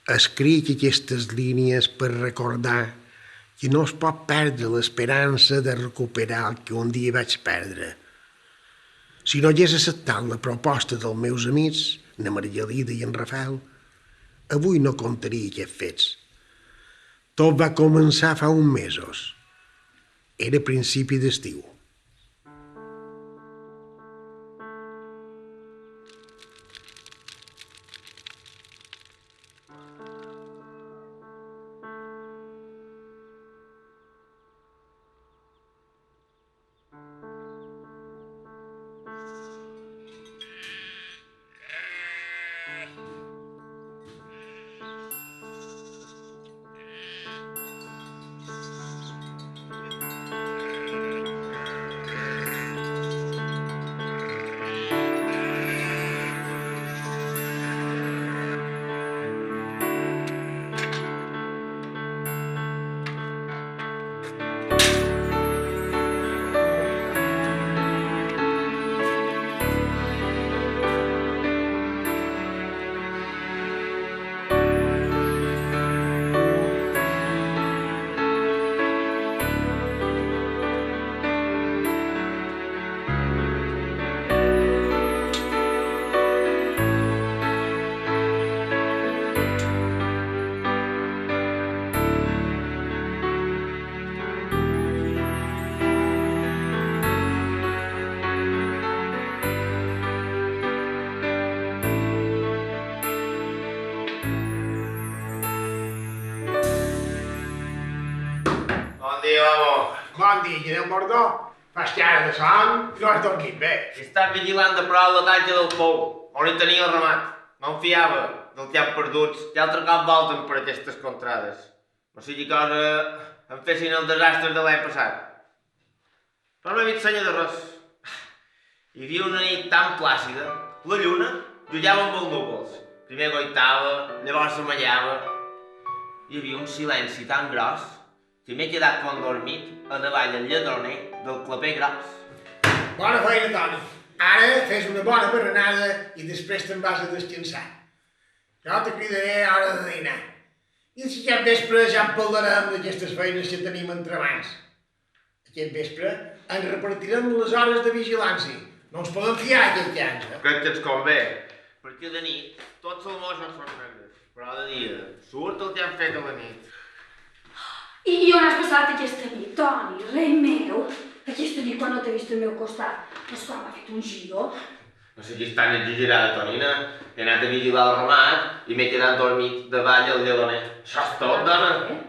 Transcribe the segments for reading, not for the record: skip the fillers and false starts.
Escric aquestes línies per recordar que no es pot perdre l'esperança de recuperar el que un dia vaig perdre. Si no hagués acceptat la proposta dels meus amics, na Margalida i en Rafael, avui no contaria aquests fets. Tot va començar fa uns mesos. Era principi d'estiu. Bon dia, Guillem Bordó. Fas cara de son i no has dormit bé. He estat vigilant de prou la talla del pou, on hi tenia el ramat. No em fiava del que han perduts, que altre cop volten per aquestes contrades. No sigui cosa em fessin els desastres de l'any passat. Però no he vist senya de res. Hi havia una nit tan plàcida, la lluna llullava amb els núvols. Primer goitava, llavors s'amallava. Hi havia un silenci tan gros que m'he quedat com dormit a davall el lladroner del claper gros. Bona feina, Toni. Ara fes una bona berenada i després te'n vas a descansar. Jo te cridaré a hora de dinar. I si aquest vespre ja en parlarem d'aquestes feines que tenim entre mans. Aquest vespre ens repartirem les hores de vigilància. No ens podem fiar aquest any. Crec que ens convé, perquè de nit tots els mossos són negres, però de dia surt el que han fet a la nit. I on has passat aquesta nit, Toni, rei meu? Aquesta nit quan no t'he vist al meu costat, doncs quan m'ha fet un giro. No siguis tan exagerada, Tonina. He anat a vigilar el ramat i m'he quedat dormit davall el lledoner. Això és tot, dona.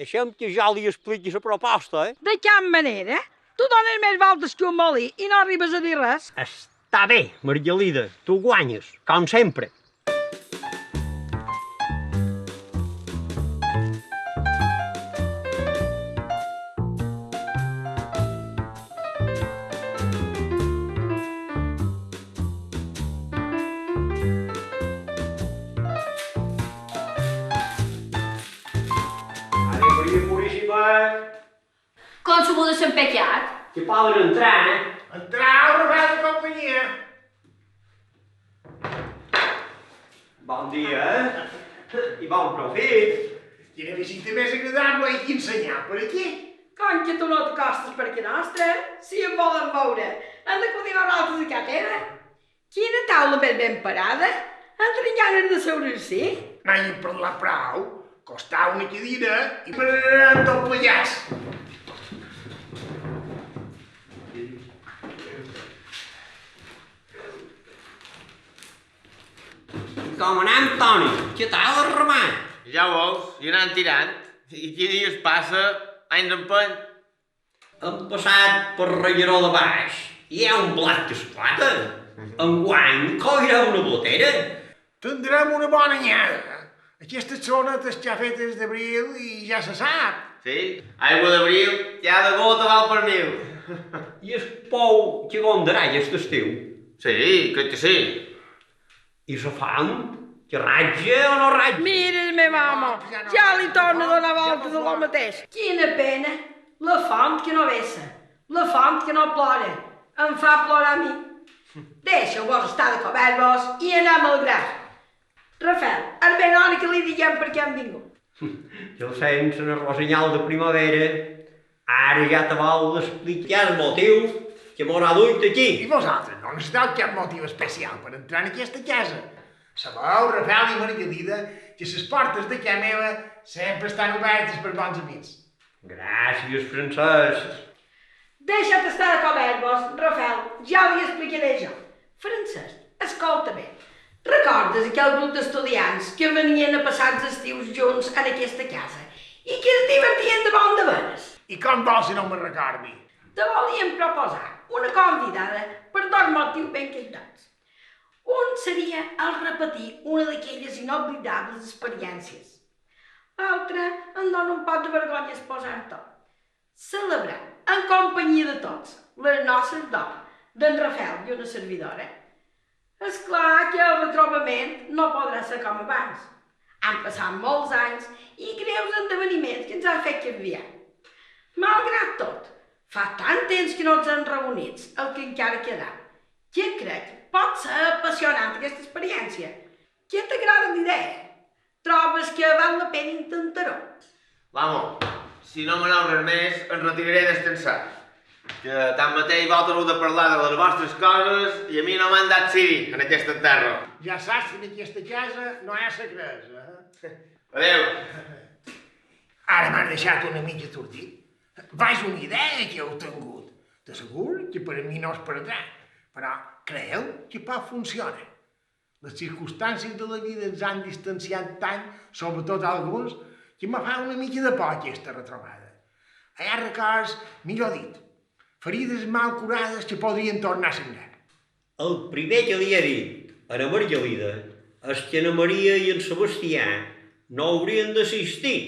Deixem que jo li expliqui la proposta, eh? De cap manera. Tu dones més voltes que un molí i no arribes a dir res. Està bé, Margalida, tu guanyes, com sempre. Consumo de Sant Pecat. Que poden entrar, eh? Entrar al Rafael de companyia. Bon dia, eh? I bon profit. Quina visita més agradable i quin senyal per aquí. Com que tu no t'acostes per aquí nostre, si em volen veure, han d'acudir a nosaltres a casa. Quina taula ben parada. Han tenint ganes de seure-s'hi. No hi hem parlat prou. Costar una cadira i pararem tot plegats. Com anem, Toni? Què tal el ramat? Ja ho veus, i anant tirant. I qui dies passa, anys d'empeny. Hem passat per Regueró de Baix. Hi ha un blat que esclata. Enguany coirà una botera. Tindrem una bona anyada. Aquestes són les xafetes d'abril i ja se sap. Sí, aigua d'abril, ja de gota val per 1000. I el pou que gondarà aquest estiu? Sí, crec que sí. I la fam, que ratja o no ratja? Mira el meu home, ja li torna a donar voltes a lo mateix. Quina pena, la font que no vessa, la font que no plora, em fa plorar a mi. Deixeu-vos estar de coberts i anem al gra. Rafael, és ben hora que li diguem per què hem vingut. Que el sents en el rossinyal de primavera, ara ja te vol explicar el motiu que m'haurà duit aquí. I vosaltres no necessiteu cap motiu especial per entrar en aquesta casa. Sabeu, Rafael i Margarida, que les portes de casa meva sempre estan obertes per bons amics. Gràcies, Francesc. Deixa't estar de coberts, Rafael, ja li explicaré jo. Francesc, escolta bé. Recordes aquell grup d'estudiants que venien a passar els estius junts en aquesta casa i que es divertien de bon de veres? I com vols si no me'n recordi? Te volíem proposar una convidada per dos motius ben cantats. Un seria el repetir una d'aquelles inoblidables experiències. L'altre en dona un poc de vergonya exposar tot. Celebrar en companyia de tots les noces d'or, d'en Rafael i una servidora. És clar que el retrobament no podrà ser com abans. Han passat molts anys i greus esdeveniments que ens han fet canviar. Malgrat tot, fa tant temps que no ens hem reunits, el que encara queda, que crec que pot ser apassionant aquesta experiència. Què t'agrada l'idea? Trobes que val la pena intentar-ho? Vamos, si no m'aneu res més, em retiraré descansar. Que tanmateix volteu de parlar de les vostres coses i a mi no m'han dat siri en aquesta terra. Ja saps que en aquesta casa no hi ha secrets, eh? Adéu. Ara m'has deixat una mica atordit. Vaig una idea que heu tingut. De segur que per a mi no es perdrà, però creieu que pot funcionar. Les circumstàncies de la vida ens han distanciat tant, sobretot alguns, que me fa una mica de por aquesta retrobada. Hi ha records, millor dit, ferides mal curades que podrien tornar a sangrar. El primer que li he dit a la Margalida és que na Maria i en Sebastià no haurien d'assistir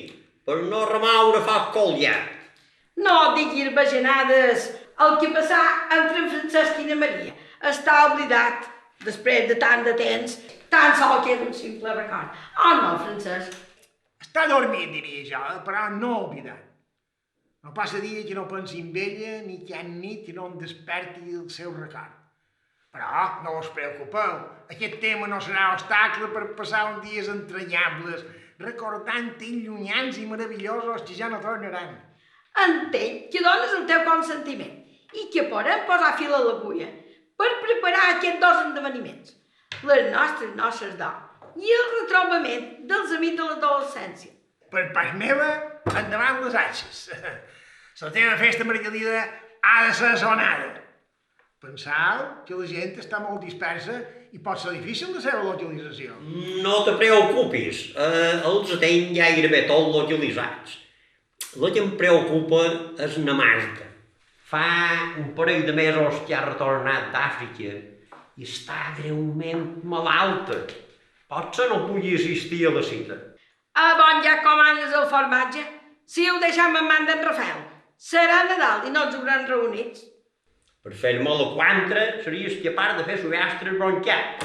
per no remoure foc collat. No diguis bajanades. El que passà entre en Francesc i na Maria està oblidat després de tant de temps, tan sol que era un simple record. Oh no, Francesc? Està dormint, diria jo, però no oblidat. No passa dia que no pensi en ella, ni cap nit que no em desperti el seu record. Però no us preocupeu, aquest tema no serà obstacle per passar uns dies entranyables, recordant temps llunyans i meravellosos que ja no tornaran. Entenc que dones el teu consentiment i que podem posar fil a l'agulla per preparar aquests dos esdeveniments, les nostres noces d'or i el retrobament dels amics de l'adolescència. Per part meva, endavant les atxes. La teva festa, Margalida, ha de ser sonada. Penseu que la gent està molt dispersa i pot ser difícil la seva localització. No te preocupis, els tenim gairebé tots localitzats. La que em preocupa és na Marta. Fa un parell de mesos que ha retornat d'Àfrica i està greument malalta. Potser no pugui assistir a la cita. Bon, ja comandes el formatge? Si ho deixem en mans d'en Rafael, serà Nadal i no ens hauran reunits. Per fer-me la quantra series capaç de fer subhastres bronquiat.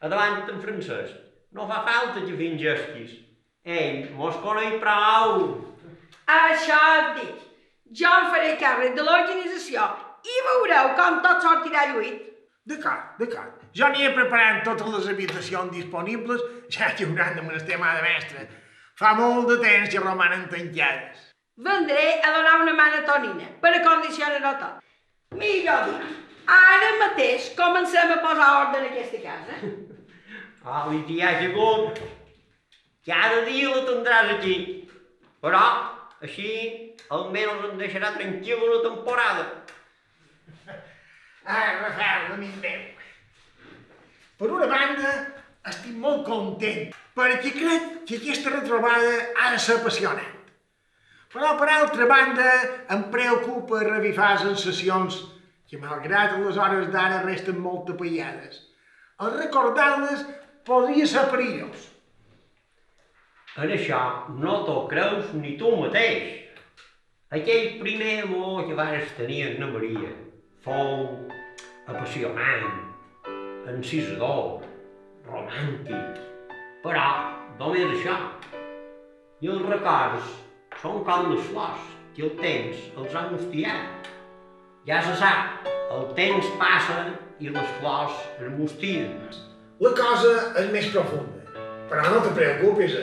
Adavant en Francesc, no fa falta que fingesquis. Ell mos coneix prou. Això et dic. Jo em faré càrrec de l'organització i veureu com tot sortirà lluït. D'acord. Jo aniré preparant totes les habitacions disponibles, ja que hauran de menester mà de mestre. Fa molt de temps que romanen tancades. Vendré a donar una mà a Tonina per acondicionar-ho tot. Millor dit, ara mateix comencem a posar ordre en aquesta casa. Li t'hi ha sigut. Cada dia la tindràs aquí. Però, així, almenys em deixarà tranquil una temporada. Rafael, amic meu. Per una banda, estic molt content, perquè crec que aquesta retrobada ha de ser apassionant. Però, per altra banda, em preocupa revifar sensacions que, malgrat les hores d'ara, resten molt apaiades. Al recordar-les, podria ser perillós. En això no t'ho creus ni tu mateix. Aquell primer amor que vares tenir amb na Maria fou apassionant, encisador, romàntic, però només això. I els records són com les flors, que el temps els ha mustiat. Ja se sap, el temps passa i les flors es mustien. La cosa és més profunda, però no te preocupis,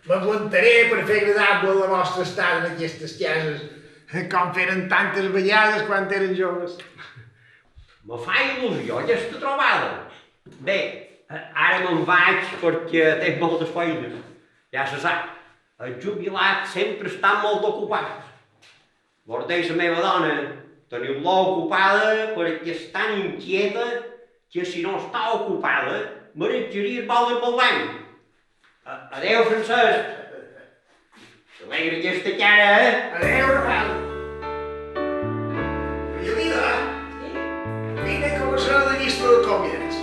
m'aguantaré per fer agradable la vostra estada en aquestes cases, com feren tantes vegades quan eren joves. Me fa il·lusió aquesta trobada. Bé, ara me'n vaig perquè tinc moltes feines. Ja se sap, els jubilats sempre estan molt ocupats. Vostès, la meva dona, teniu-la ocupada perquè és tan inquieta que si no està ocupada marejaria el vol del Balbany. Adéu, Francesc. S'alegra aquesta cara, Adéu, Rafael. Angelina, vine a començar la llista de convidats.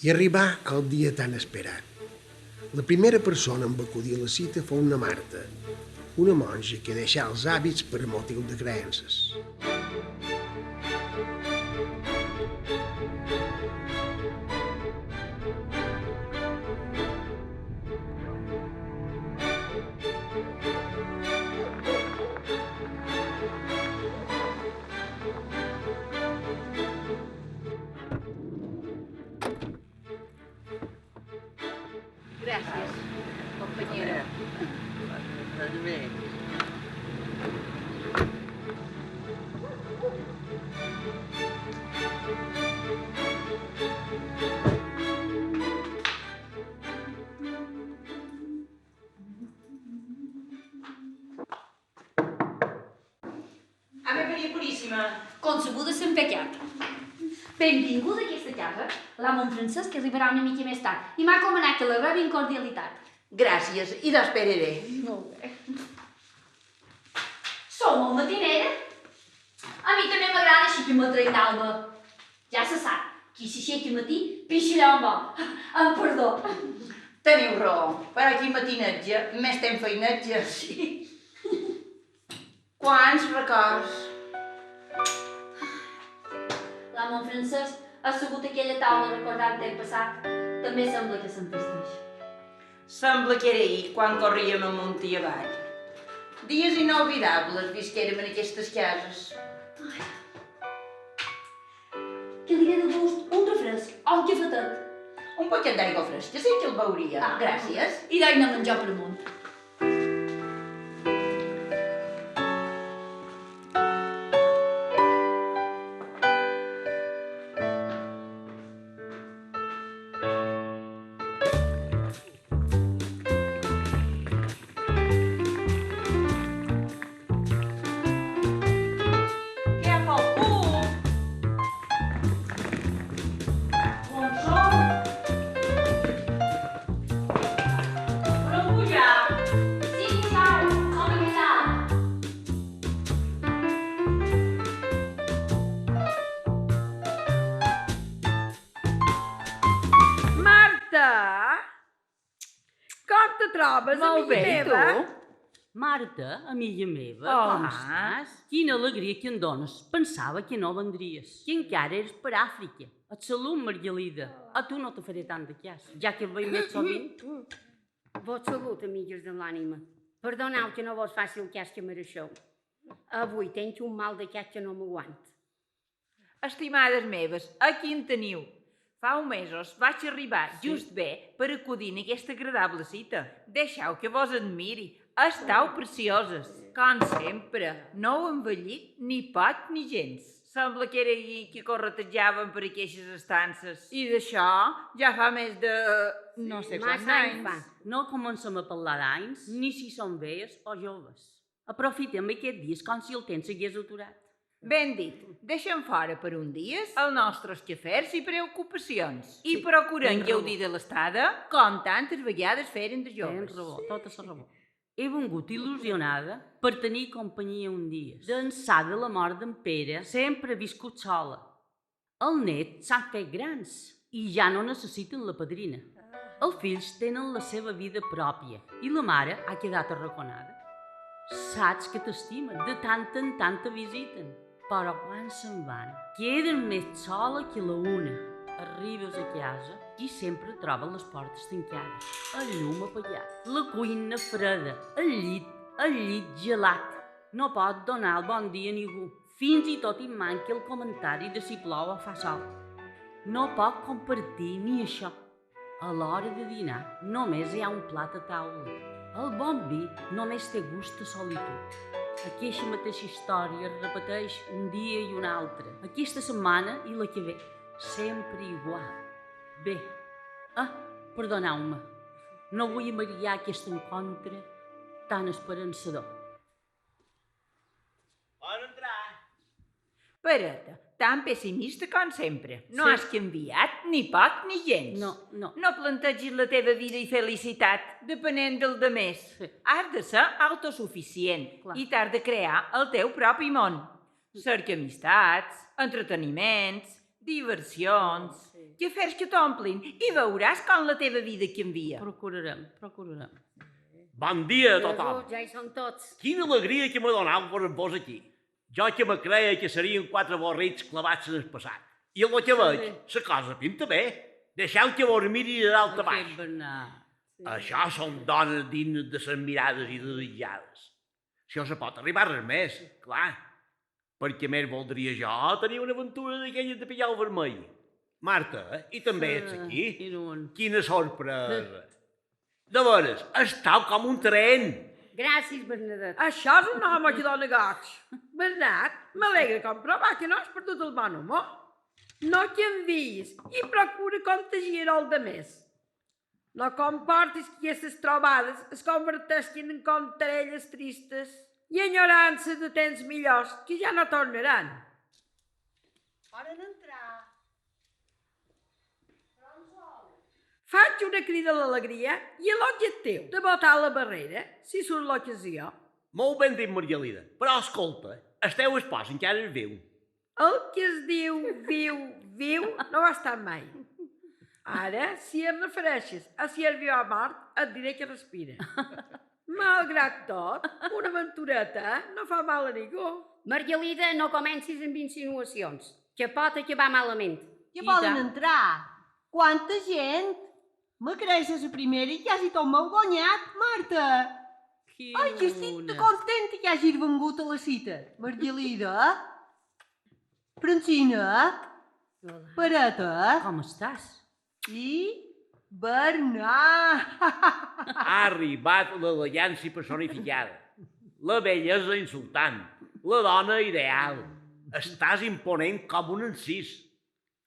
I arribà el dia tan esperat. La primera persona amb acudir a la cita fou una Marta, una monja que deixà els hàbits per motiu de creences. Gràcies, companyera. Ave Maria Puríssima. Concebuda sempre pecat. Benvinguda a aquesta casa. L'amo en Francesc arribarà una mica més tard i m'ha comanat que la rebi amb cordialitat. Gràcies, i l'esperaré. Molt bé. Sou molt matinera? A mi també m'agrada així que m'atraïnau-me. Ja se sap, qui s'aixequi al matí, pixarà amb bo. Amb perdó. Teniu raó, però aquí matinatge, més temps feinatge. Sí. Quants records. L'amo en Francesc ha assegut a aquella taula recordant temps passat. També sembla que s'entristeix. Sembla que era ahir, quan corríem amunt i avall. Dies inolvidables visquérem en aquestes cases. Que li ve de gust un refresc o un cafetet. Un paquet d'aigua fresca, sí que el veuria. Gràcies. I d'aina menjar per amunt. Què fa el cul? Bon sol. Però pujar. Sí, sisplau, home, què tal? Marta! Com te trobes, Molt bé, amiga i meva? tu? Marta, amiga meva, com Hola. estàs? Quina alegria que em dones. Pensava que no vendries, que encara eres per Àfrica. Et salut, Margalida. A tu no te faré tant de cas, ja que el veig més sovint. Vos salut, amigues de l'ànima. Perdoneu que no vos faci el cas que mereixeu. Avui tenc un mal de cap que no m'aguant. Estimades meves, aquí en teniu. Fa uns mesos vaig arribar just bé per acudir en aquesta agradable cita. Deixeu que vos admiri. Estau precioses. Com sempre, no heu envellit ni poc ni gens. Sembla que era ahir que corretejàvem per aquestes estances. I d'això ja fa més de... no sé quants Massa anys anys. fa. No comencem a parlar d'anys, ni si són velles o joves. Aprofitem aquest dies com si el temps s'hagués aturat. Ben dit, deixem fora per un dies els nostres quefers i preocupacions i procurem gaudir de l'estada com tantes vegades feren de Tens joves. raó, tota la raó. He vengut il·lusionada per tenir companyia un dia. D'ençà de la mort d'en Pere sempre he viscut sola. Els nets s'han fet grans i ja no necessiten la padrina. Els fills tenen la seva vida pròpia i la mare ha quedat arraconada. Saps que t'estimen, de tant en tant te visiten, però quan se'n van queden més sola que la una. Arribes a casa i sempre trobes les portes tancades, el llum apagat, la cuina freda, el llit gelat. No pot donar el bon dia a ningú, fins i tot hi manca el comentari de si plou o fa sol. No pot compartir ni això. A l'hora de dinar només hi ha un plat a taula. El bon vi només té gust a solitud. Aquesta mateixa història es repeteix un dia i un altre, aquesta setmana i la que ve, sempre igual. Bé, perdoneu-me, no vull amariar aquest encontre tan esperançador. Bon entrar. Pereta, tan pessimista com sempre. No Sí. has canviat ni poc ni gens. No. No plantegis la teva vida i felicitat depenent del de més. Sí. Has de ser autosuficient Clar. i t'has de crear el teu propi món. Cerca amistats, entreteniments, diversions, que fes que t'omplin i veuràs com la teva vida canvia. Procurarem. Bon dia a tothom. Ja hi són tots. Quina alegria que m'ha donat veure-vos aquí. Jo que me creia que serien 4 borrits clavats en el passat. I el que veig, la cosa pinta bé. Deixeu que vos miri de dalt a baix. Bernat. Això són dones dignes de ser mirades i desitjades. Si no se pot arribar a res més, clar. Perquè més voldria jo tenir una aventura d'aquelles de pillar el vermell. Marta, i també ets aquí? Quina sorpresa. De veres, estàu com un tren. Gràcies, Bernadette. Això és un home que dona goig. Bernat, m'alegra comprovar que no has perdut el bon humor. No canviïs i procura contagiar el de més. No comportis que aquestes trobades es converteixin en contarelles tristes i enyorances de temps millors que ja no tornaran. Poden entrar. Faig una crida a l'alegria i a l'objectiu de botar la barrera, si surt l'ocasió. Molt ben dit, Margalida. Però, escolta, el teu espòs encara és viu. El que es diu viu, no va estar mai. Ara, si et refereixes a si és viu o mort, et diré que respira. Malgrat tot, una aventureta no fa mal a ningú. Margalida, no comencis amb insinuacions, que pot acabar malament. Ja poden entrar. Quanta gent! Me creus a la primera i quasi tot m'heu guanyat, Marta. Ai, que estic tan contenta que hagis vengut a la cita. Margalida, Francina, Pereta Com estàs? i Bernat. Ha arribat l'elegància personificada, la bellesa insultant, la dona ideal. Estàs imponent com un encís.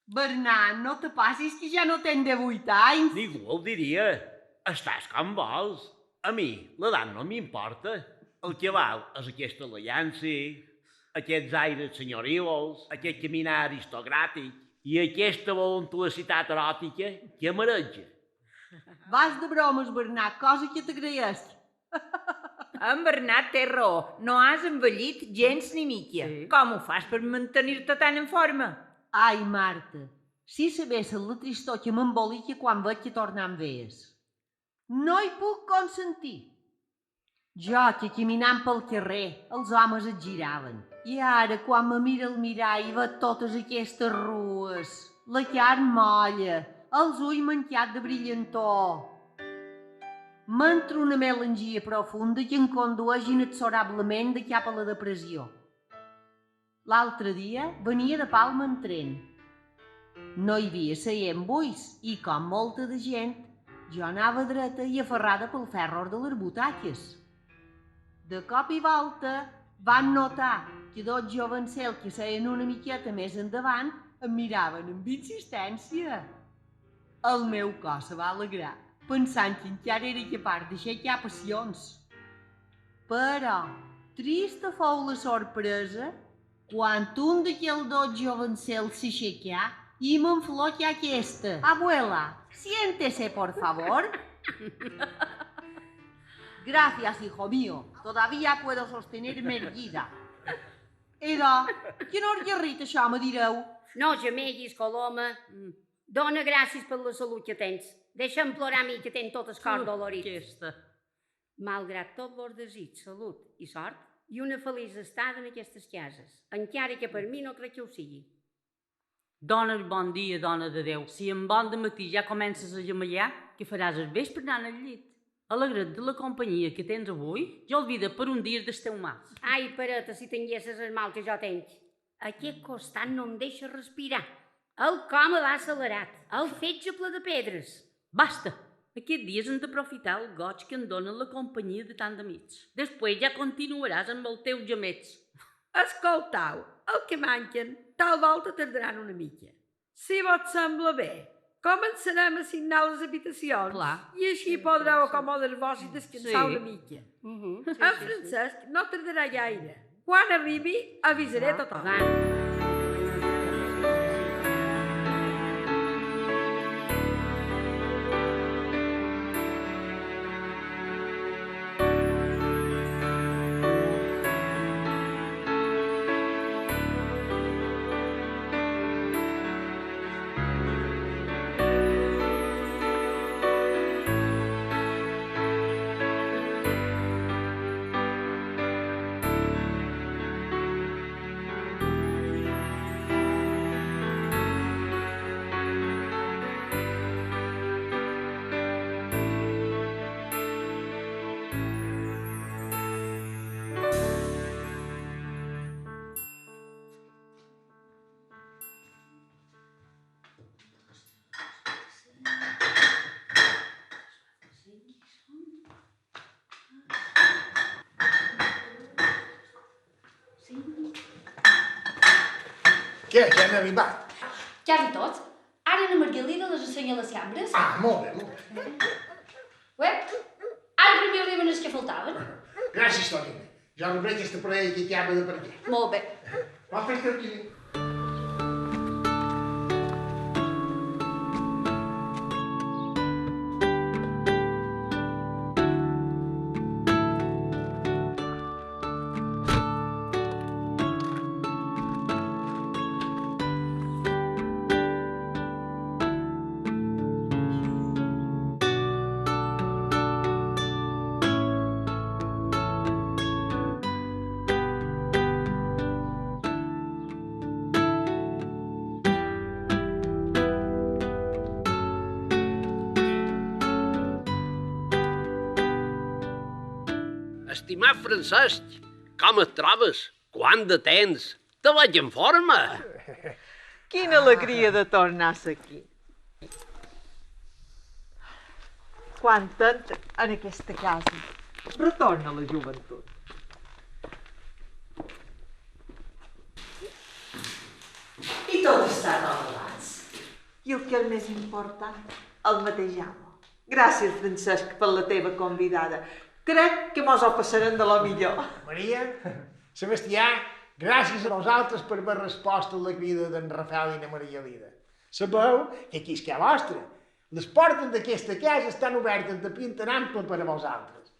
Bernat, no te passis que ja no tens 18 anys. Ningú el diria. Estàs com vols. A mi, l'edat no m'importa. El que val és aquesta elegància, aquests aires senyorils, aquest caminar aristocràtic i aquesta voluntuositat eròtica que mareja. Vas de bromes, Bernat, cosa que t'agraeix. En Bernat té raó, no has envellit gens ni mica. Com ho fas per mantenir-te tan en forma? Ai, Marta, si sabessin la tristor que m'embolica quan veig que tornant veies. No hi puc consentir. Jo, que caminant pel carrer, els homes et giraven. I ara, quan me mira al mirall, veig totes aquestes rues, la carn molla, els ulls mancat de brillantor. M'entra una melangia profunda que em condueix inexorablement de cap a la depressió. L'altre dia venia de Palma en tren. No hi havia seient buits i, com molta de gent, jo anava dreta i aferrada pel ferro de les butaques. De cop i volta van notar que dos jovencels que seien una miqueta més endavant em miraven amb insistència. El meu cos se va alegrar, pensant que encara era capaç d'aixecar passions. Però, trista fou la sorpresa Quan un d'aquells dos jovencels s'aixeca y me enfloque aquesta. Abuela, siéntese, por favor. Gracias, hijo mío. Todavía puedo sostenerme erguida. Idò, quina orguerrita això, me direu? No gemeguis, Coloma. Dona gràcies per la salut que tens. Deixa'm plorar a mi, que tenc tot el cor dolorit. Aquesta. Malgrat tots els desig, salut i sort, i una feliç estada en aquestes cases, encara que per mi no crec que ho sigui. Dona bon dia, dona de Déu. Si en bon de matí ja comences a gemellar, què faràs el vespre anant al llit? Alegre't de la companyia que tens avui i oblida per un dia dels teus mals. Ai, pereta, si tinguessis el mal que jo tenc. Aquest costat no em deixa respirar. El coma va accelerat, el fetge ple de pedres. Basta! Aquest dies hem d'aprofitar el goig que em dona la companyia de tant d'amics. Després ja continuaràs amb els teus gemets. Escoltau, el que manquen, tal volta tardaran una mica. Si vos sembla bé, començarem a assignar les habitacions. Clar. I així podreu acomodar-vos i descansar una mica. Sí, En Francesc no tardarà gaire. Quan arribi, avisaré a tothom. Va. Què, ja han arribat? Quasi tots. Ara na Margalida les ensenya les cambres. Ah, molt bé, molt bé. Ué, ara primer arriben els que faltaven. Gràcies, Toni. Ja rebré aquesta parella que acaba de per aquí. Molt bé. Va fer aquí. Estimat Francesc, com et trobes? Quant de temps? Te veig en forma. Quina alegria de tornar-se aquí. Quan entra en aquesta casa, retorna la joventut. I tot està tot abans. I el que és més important, el mateix amo. Gràcies, Francesc, per la teva convidada. Crec que mos ho passarem de lo millor. Maria, Sebastià, gràcies a vosaltres per haver respost a la crida d'en Rafael i na Maria Lida. Sabeu que aquí és que vostra. Les portes d'aquesta casa estan obertes de pinta en ample per a vosaltres.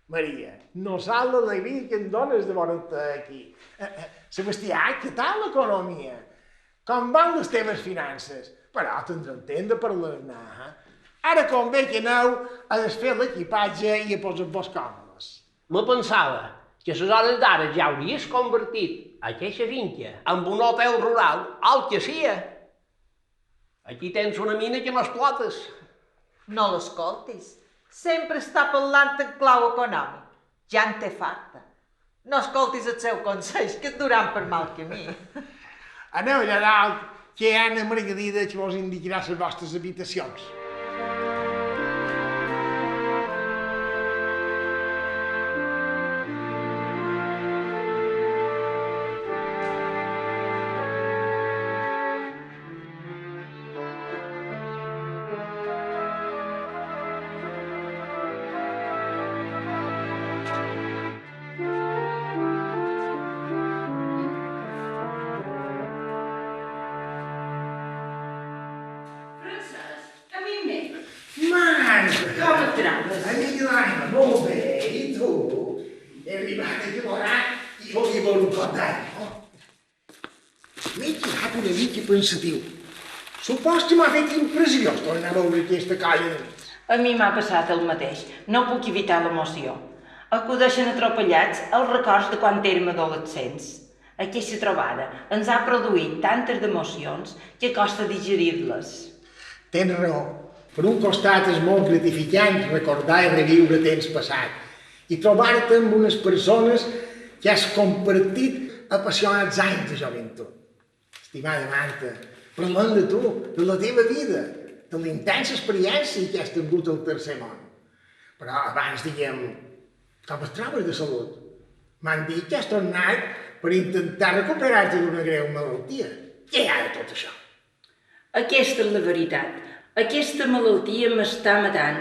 Maria, no sap l'alegria que em dones de veure't aquí. Sebastià, què tal l'economia? Com van les teves finances? Però tindrem temps de parlar-ne. Ara convé que aneu a desfer l'equipatge i a posar-vos còmodes. Me pensava que a les hores d'ara ja hauries convertit aquesta finca en un hotel rural, el que sia. Aquí tens una mina que no explotes. No l'escoltis. Sempre està parlant en clau econòmic. Ja en té farta. No escoltis el seu consell, que et duran per mal camí. Aneu allà dalt, que hi ha una Margarida que vos indicarà les vostres habitacions. entraves? Amiga d'Anna, molt bé, i tu? He arribat a llavors i volia veure un pot d'aigua. M'he quedat una mica pensatiu. Supos que m'ha fet impressió tornar a veure aquesta colla de nits. A mi m'ha passat el mateix. No puc evitar l'emoció. Acudeixen atropellats els records de quan érem adolescents. Aquesta trobada ens ha produït tantes emocions que costa digerir-les. Tens raó. Per un costat és molt gratificant recordar i reviure temps passat i trobar-te amb unes persones que has compartit apassionats anys de joventut. Estimada Marta, parlant de tu, de la teva vida, de la intensa experiència que has tingut al tercer món. Però abans diguem, com es trobes de salut? M'han dit que has tornat per intentar recuperar-te d'una greu malaltia. Què hi ha de tot això? Aquesta és la veritat. Aquesta malaltia m'està matant.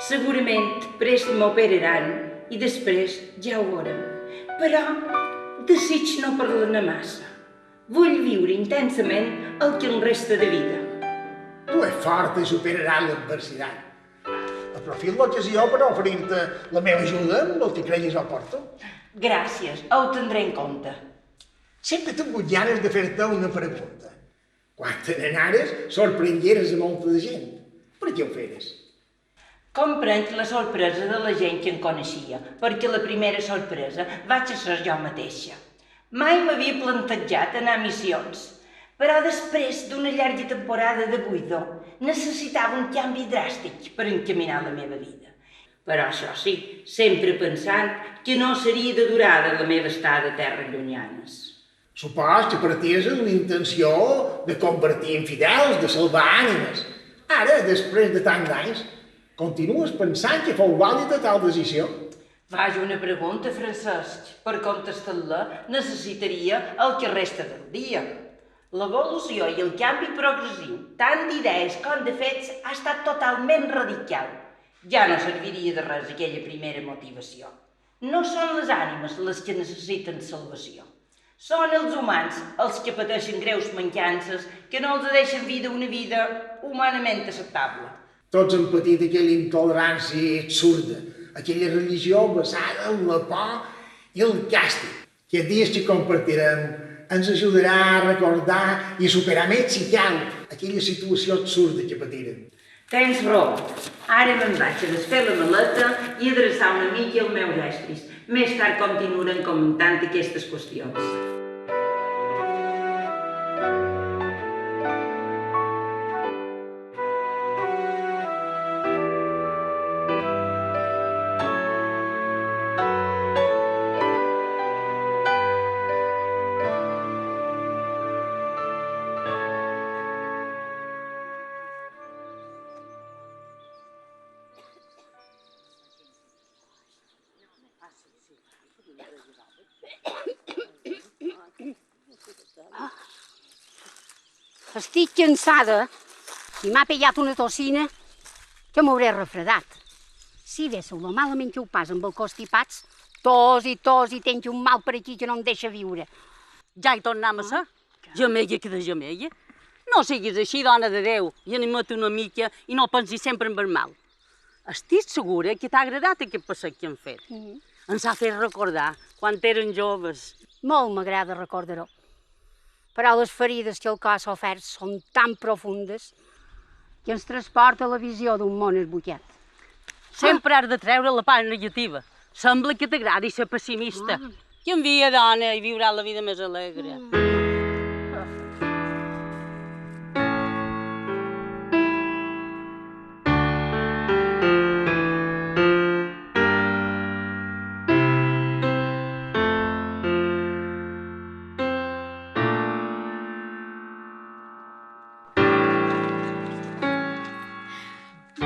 Segurament prest m'operaran i després ja ho veurem. Però desig no parlar-ne massa. Vull viure intensament el que em resta de vida. Tu ets forta i superaràs l'adversitat. Aprofito l'ocasió per oferir-te la meva ajuda amb el que creguis oportú. Gràcies, ho tindré en compte. Sempre he tingut ganes de fer-te una pregunta. Quan te n'anares, sorprengueres a molta de gent. Per què ho feres? Comprenc la sorpresa de la gent que em coneixia, perquè la primera sorpresa vaig ser jo mateixa. Mai m'havia plantejat anar a missions, però després d'una llarga temporada de buidor necessitava un canvi dràstic per encaminar la meva vida. Però això sí, sempre pensant que no seria de durada la meva estada a terres llunyanes. Supos que parties amb la intenció de convertir en fidels, de salvar ànimes. Ara, després de tants anys, continues pensant que fou vàlida tal decisió? Faig una pregunta, Francesc. Per contestar-la necessitaria el que resta del dia. L'evolució i el canvi progressiu, tant d'idees com de fets, ha estat totalment radical. Ja no serviria de res aquella primera motivació. No són les ànimes les que necessiten salvació. Són els humans els que pateixen greus mancances que no els deixen viure una vida humanament acceptable. Tots hem patit aquella intolerància absurda, aquella religió basada en la por i el càstig, que els dies que compartirem ens ajudarà a recordar i a superar més si cal aquella situació absurda que patirem. Tens raó. Ara me'n vaig a desfer la maleta i adreçar una mica els meus estris. Més tard continuarem comentant aquestes qüestions. Estic cansada i m'ha pillat una tossina que m'hauré refredat. Si véssiu lo malament que ho pas amb el constipats, tos i tenc un mal per aquí que no em deixa viure. Ja hi tornem a ser? Gemella que de gemella. No siguis així, dona de Déu, i anima't una mica i no pensis sempre en el mal. Estic segura que t'ha agradat aquest passeig que hem fet. Ens ha fet recordar quan eren joves. Molt m'agrada recordar-ho. Però les ferides que el cos ha ofert són tan profundes que ens transporta la visió d'un món esbucat. Sempre has de treure la part negativa. Sembla que t'agradi ser pessimista. Canvia, dona, i viurà la vida més alegre.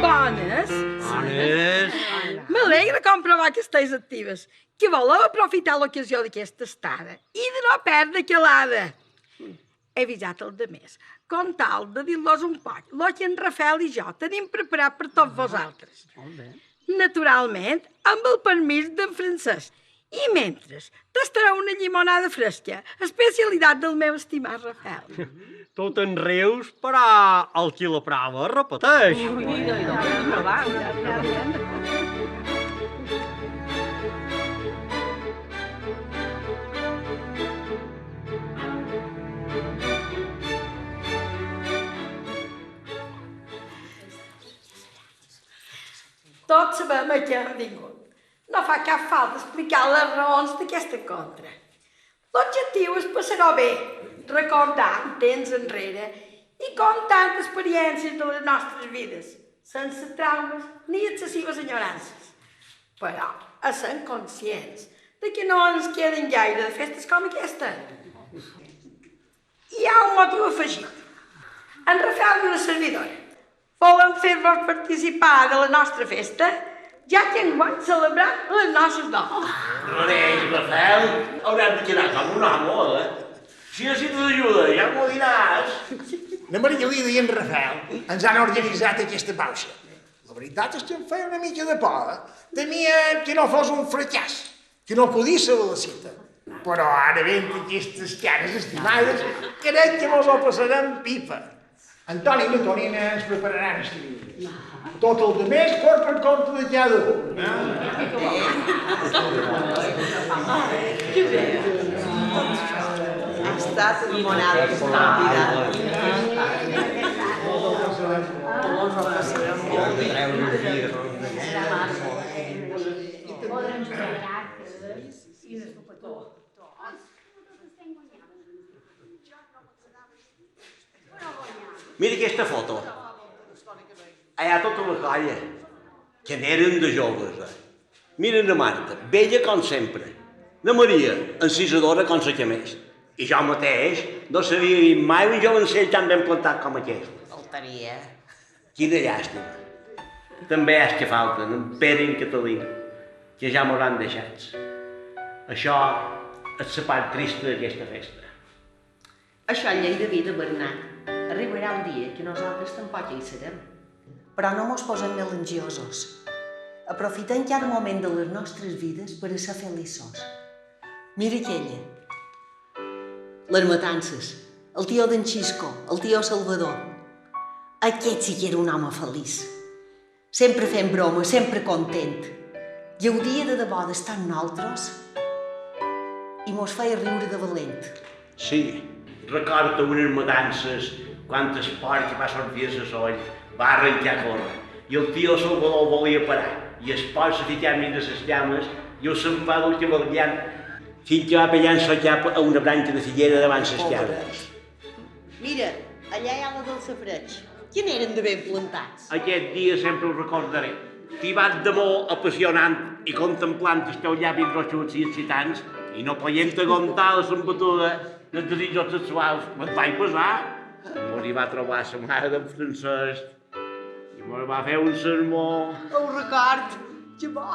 Bones. M'alegra comprovar que estàs actives, que voleu aprofitar l'ocasió d'aquesta estada i de no perdre calada. He avisat els demés, com tal de dir-los un poc el que en Rafael i jo tenim preparat per tots vosaltres. Naturalment, amb el permís d'en Francesc I mentre tastarà una llimonada fresca, especialitat del meu estimat Rafael. Tu te'n rius, però el qui la prova repeteix. Tots sabem a què hem vingut. No fa cap falta explicar les raons d'aquesta contra. L'objectiu és passar-ho bé, recordant temps enrere i contant experiències de les nostres vides, sense traumes ni excessives enyorances. Però essent conscients de que no ens queden gaire de festes com aquesta. Hi ha un motiu afegit. En Rafael i una servidora volem fer-vos participar de la nostra festa, ja que enguany celebram les nostres dones. Res, Rafael, haurem de quedar com un home, Si necessites ajuda, ja m'ho diràs. La Maria Lida i en Rafael ens han organitzat aquesta pausa. La veritat és que em feia una mica de por. Temia que no fos un fracàs, que no acudís a la cita. Però ara veient aquestes cares estimades, crec que mos ho passarem pipa. Antoni i la Tonina ens prepararan el camí. Tot el de més corre per compte de cada un. Que bé. Ha estat limonada aquesta convidada. Mira aquesta foto. Allà tota la colla, que n'eren de joves. Mira la Marta, bella com sempre. La Maria, encisadora com la que més. I jo mateix no s'havia vist mai un jovencell tan ben plantat com aquest. Faltaria. Quina llàstima. També és que falten en Pere i en Catalina, que ja m'hauran deixats. Això és la part trista d'aquesta festa. Això és llei de vida, Bernat. Arribarà un dia que nosaltres tampoc hi serem. Però no mos posem melangiosos. Aprofitem cada moment de les nostres vides per a ser feliços. Mira aquella. Les matances, el tio d'en Xisco, el tio Salvador. Aquest sí que era un home feliç. Sempre fent broma, sempre content. Gaudia de debò d'estar amb nosaltres i mos feia riure de valent. Sí, recordo unes matances quan el porc que va sortir a soll va arrencar a córrer i el tio Salvador volia parar i el porc se ficava mig de les llames i el se'n va dur cavalgant fins que va pellant la capa a una branca de figuera davant les cases. Mira, allà hi ha la del safreig. Que n'eren de ben plantats. Aquest dia sempre ho recordaré. Tibat d'amor apassionant i contemplant els teus llavis roixuts i excitants i no podent aguantar la sembatuda dels desitjos sexuals. Me'n vaig passar. Mos hi va trobar la mare d'en Francesc i mos va fer un sermó. El record, que bo.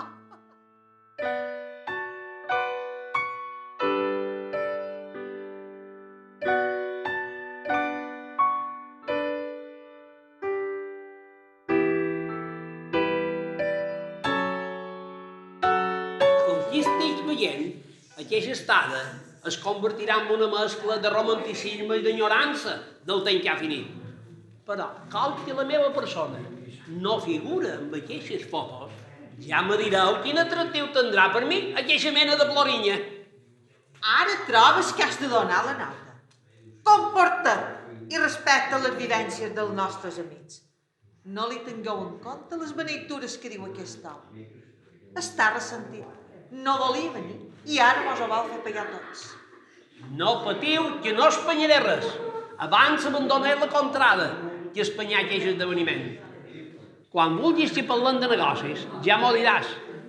Aquesta estada es convertirà en una mescla de romanticisme i d'enyorança del temps que ha finit. Però, cal que la meva persona no figura en aquestes fotos, ja me direu quin atractiu tindrà per mi aquesta mena de plorinya. Ara trobes que has de donar la nota. Comporta't i respecta les vivències dels nostres amics. No li tingueu en compte les benedictures que diu aquest home. Està ressentit. No volia venir i ara mos ho vol fer pagar tots. No patiu, que no espanyaré res. Abans abandonaré la contrada que espanyar aquest esdeveniment. Quan vulguis que parlem de negocis, ja m'ho diràs.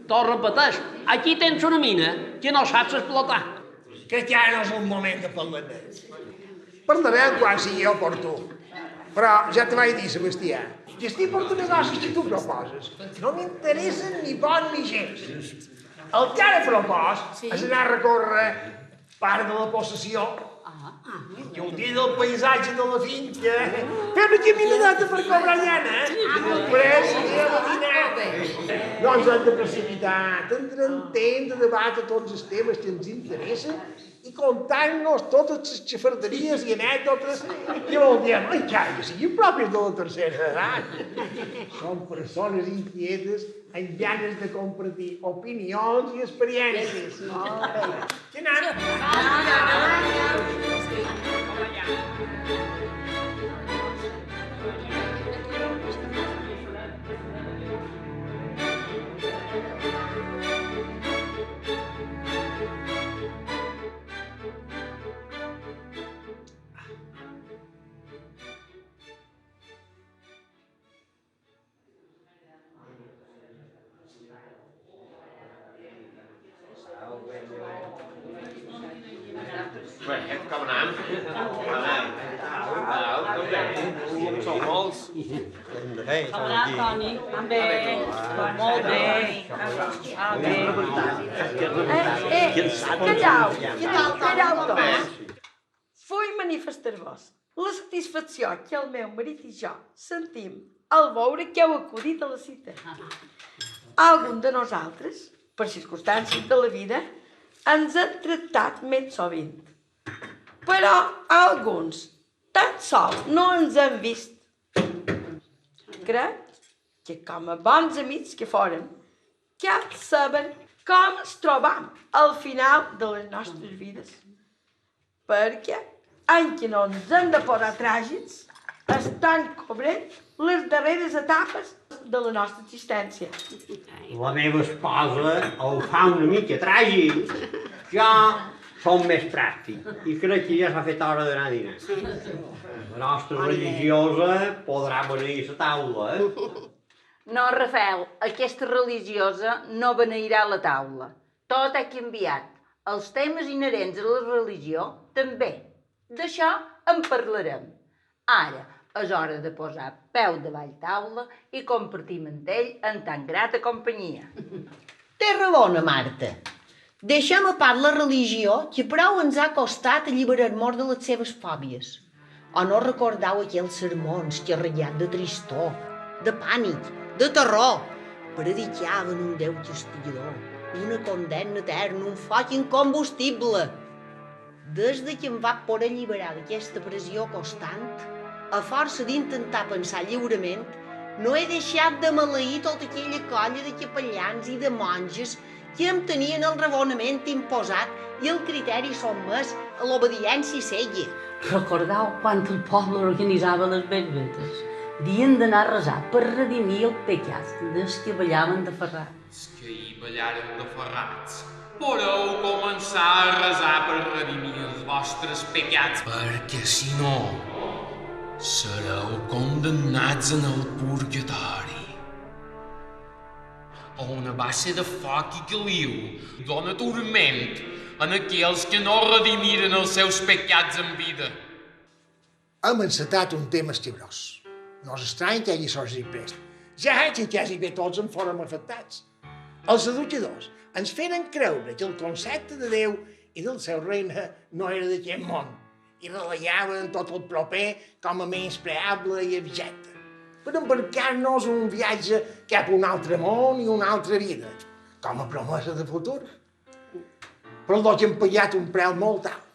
T'ho repeteix, aquí tens una mina que no saps explotar. Crec que ara no és el moment de parlar d'ells. Parlarem quan sigui oportú. Però ja te vaig dir, Sebastià, que estic per els negocis que tu proposes no m'interessen ni bon ni gens. El que ara propos és anar a recórrer part de la possessió Gaudir del paisatge de la finca. Fem una caminadeta per cobrar llana. Després anirem a dinar. No ens hem de precipitar. Tindrem temps de debatre tots els temes que ens interessen i contar-nos totes les xafarderies i anècdotes que voldrem, encara que siguin pròpies de la tercera edat. Som persones inquietes amb ganes de compartir opinions i experiències. Què anem? Bé, com anem? Som molts. Com anem, Toni? Bé, molt bé. Callau tots. Vull manifestar-vos la satisfacció que el meu marit i jo sentim al veure que heu acudit a la cita. Algun de nosaltres, per circumstàncies de la vida, ens han tractat més sovint. Però alguns tan sols no ens han vist. Crec que com a bons amics que fórem, cal saber com ens trobam al final de les nostres vides. Perquè, en què no ens hem de posar tràgics, estan cobrent les darreres etapes de la nostra existència. La meva esposa el fa una mica tràgic. Jo som més pràctic i crec que ja s'ha fet hora d'anar a dinar. La nostra religiosa podrà beneir la taula, No, Rafael, aquesta religiosa no beneirà la taula. Tot ha canviat. Els temes inherents a la religió també. D'això en parlarem. Ara és hora de posar peu davall taula i compartir amb ell en tan grata companyia. Té raona, Marta. Deixem a part la religió que prou ens ha costat alliberar-nos de les seves fòbies. O no recordeu aquells sermons que ratllat de tristor, de pànic, de terror, predicaven un Déu castigador, una condemna eterna, un foc incombustible. Des de que em va poder alliberar d'aquesta pressió constant, a força d'intentar pensar lliurement, no he deixat de maleir tota aquella colla de capellans i de monges que em tenien el raonament imposat i el criteri sotmès a l'obediència cega. Recordeu quan el poble organitzava les vesbetes? Dien d'anar a resar per redimir el pecat dels que ballaven de ferrats. Que hi ballaren de ferrats. Podeu començar a resar per redimir els vostres pecats, perquè si no, sereu condemnats en el purgatori. On a base de foc i caliu dona turment en aquells que no redimiren els seus pecats en vida. Hem encetat un tema escabrós. No és estrany que hagi sorgit prest. Ja que quasi bé tots en fórem afectats. Els educadors ens feren creure que el concepte de Déu i del seu regne no era d'aquest món i relegaven tot el proper com a menyspreable i abjecte per embarcar-nos un viatge cap a un altre món i una altra vida, com a promesa de futur. Però el que hem pagat un preu molt alt.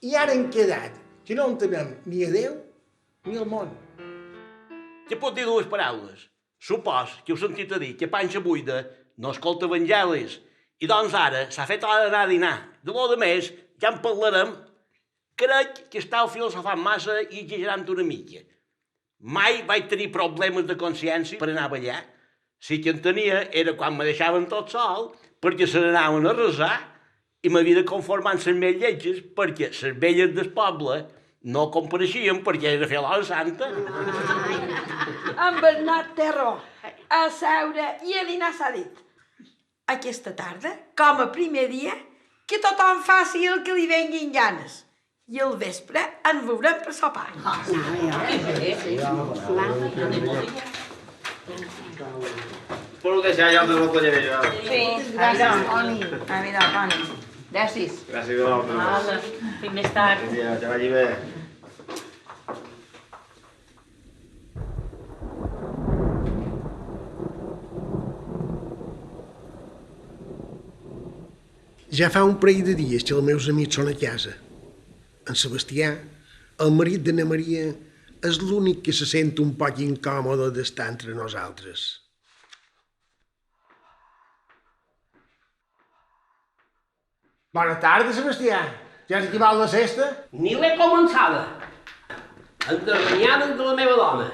I ara hem quedat que no entenem ni a Déu ni al món. Ja pot dir dues paraules. Supos que heu sentit a dir que panxa buida no escolta evangelis i doncs ara s'ha fet hora d'anar a dinar. De lo de més, ja en parlarem. Crec que estàu filosofant massa i exagerant una mica. Mai vaig tenir problemes de consciència per anar a ballar. Si que en tenia era quan me deixaven tot sol perquè se n'anaven a resar i m'havia de conformar amb les més lletges perquè les velles del poble no compareixien perquè era fer l'hora santa. En Bernat té raó. A seure i a dinar s'ha dit. Aquesta tarda, com a primer dia, que tothom faci el que li venguin ganes. I al vespre ens veurem per sopar. Podeu deixar ja el de la collarella. Sí, gràcies, Toni. Mira, Toni. Gràcies. Gràcies a vosaltres. Hola, fins més tard. Adéu, que vagi bé. Ja fa un parell de dies que els meus amics són a casa. En Sebastià, el marit d'Anna Maria, és l'únic que se sent un poc incòmode d'estar entre nosaltres. Bona tarda, Sebastià. Ja has acabat la cesta? Ni l'he començada. Enterranyada de la meva dona.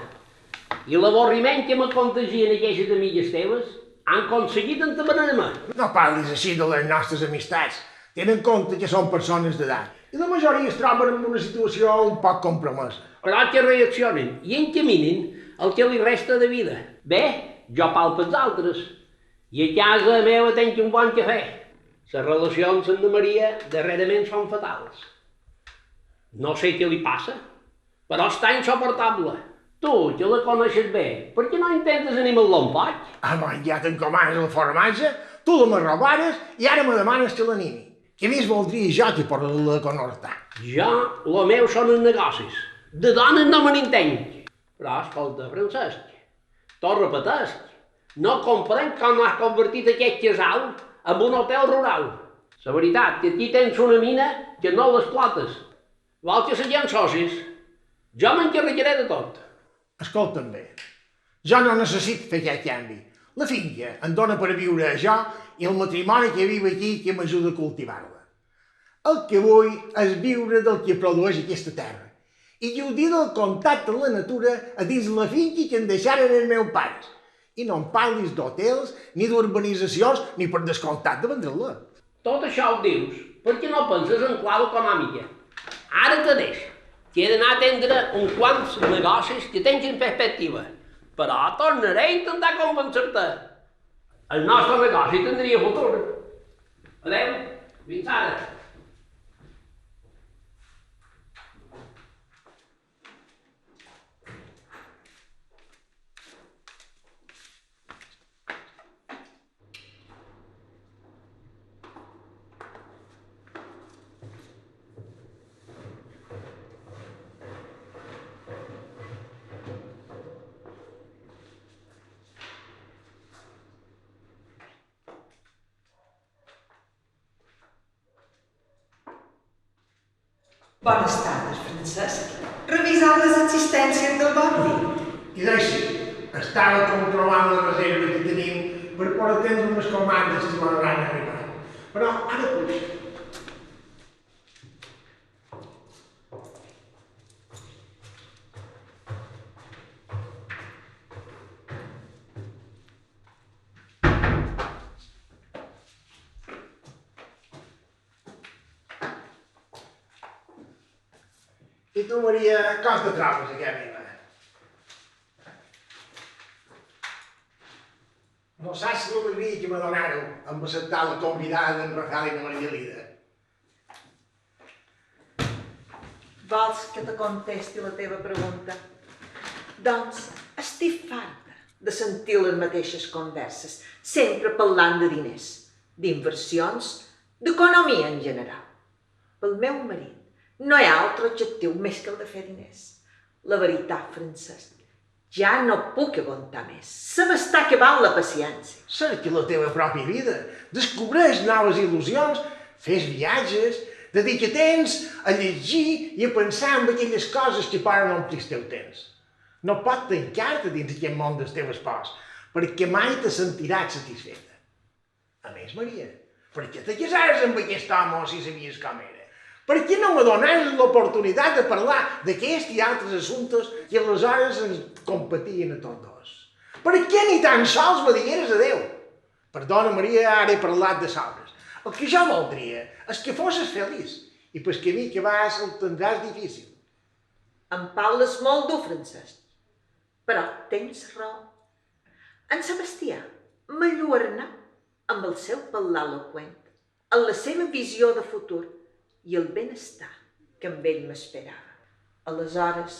I l'avorriment que me contagien aquelles amigues teves han aconseguit entebenar-me. No parlis així de les nostres amistats. Tenen en compte que són persones d'edat. I la majoria es troben en una situació un poc compromesa. Però que reaccionen i encaminen el que li resta de vida. Bé, jo palpo els altres. I a casa meva tenc un bon cafè. Les relacions amb la Maria darrerament són fatals. No sé què li passa, però està insoportable. Tu, que la coneixes bé, per què no intentes animar-la un poc? Home, ja t'encomanes el formatge, tu la me robares i ara me demanes que l'animi. Què més voldria jo que per la conhortar? Jo, lo meu són els negocis. De dones no me n'entenc. Però, escolta, Francesc, t'ho repetesc. No comprenc com has convertit aquest casal en un hotel rural. La veritat, que aquí tens una mina que no l'explotes. Vol que siguem socis? Jo m'encarregaré de tot. Escolta'm bé, jo no necessito fer aquest canvi. La finca em dona per viure a jo i el matrimoni que viu aquí que m'ajuda a cultivar-la. El que vull és viure del que produeix aquesta terra i gaudir del contacte amb la natura a dins la finca que em deixaren els meus pares. I no em parlis d'hotels, ni d'urbanitzacions, ni per descomptat de vendre-la. Tot això ho dius perquè no penses en clau econòmica. Ara te deixo, que he d'anar a atendre uns quants negocis que tens en perspectiva. Però tornaré a intentar convencer-te. El nostre negoci tindria futur. Adéu, fins ara. Bones tardes, Francesc. Revisar les existències del bordi. I d'així, estava controlant la reserva que tenim per poder atendre unes comandes que m'hauran arribat. Però ara puix. I tu, Maria, com te trobes aquí arriba? No saps l'alegria que me donàreu amb acceptar la convidada d'en Rafael i la Maria Lida. Vols que te contesti la teva pregunta? Doncs estic farta de sentir les mateixes converses, sempre parlant de diners, d'inversions, d'economia en general. Pel meu marit no hi ha altre objectiu més que el de fer diners. La veritat, Francesc, ja no puc aguantar més. Se m'està acabant la paciència. Cerca la teva pròpia vida, descobreix noves il·lusions, fes viatges, dedica temps a llegir i a pensar en aquelles coses que poden omplir el teu temps. No pots tancar-te dins aquest món dels teus pors, perquè mai te sentiràs satisfeta. A més, Maria, per què te casares amb aquest home si sabies com era? Per què no me donaves l'oportunitat de parlar d'aquests i altres assumptes i aleshores ens competien a tots dos? Per què ni tan sols me digueres adéu? Perdona, Maria, ara he parlat de sobres. El que jo voldria és que fossis feliç i pel camí que vas el tindràs difícil. Em parles molt dur, Francesc, però tens raó. En Sebastià m'alluerna amb el seu parlar eloqüent, amb la seva visió de futur i el benestar que amb ell m'esperava. Aleshores,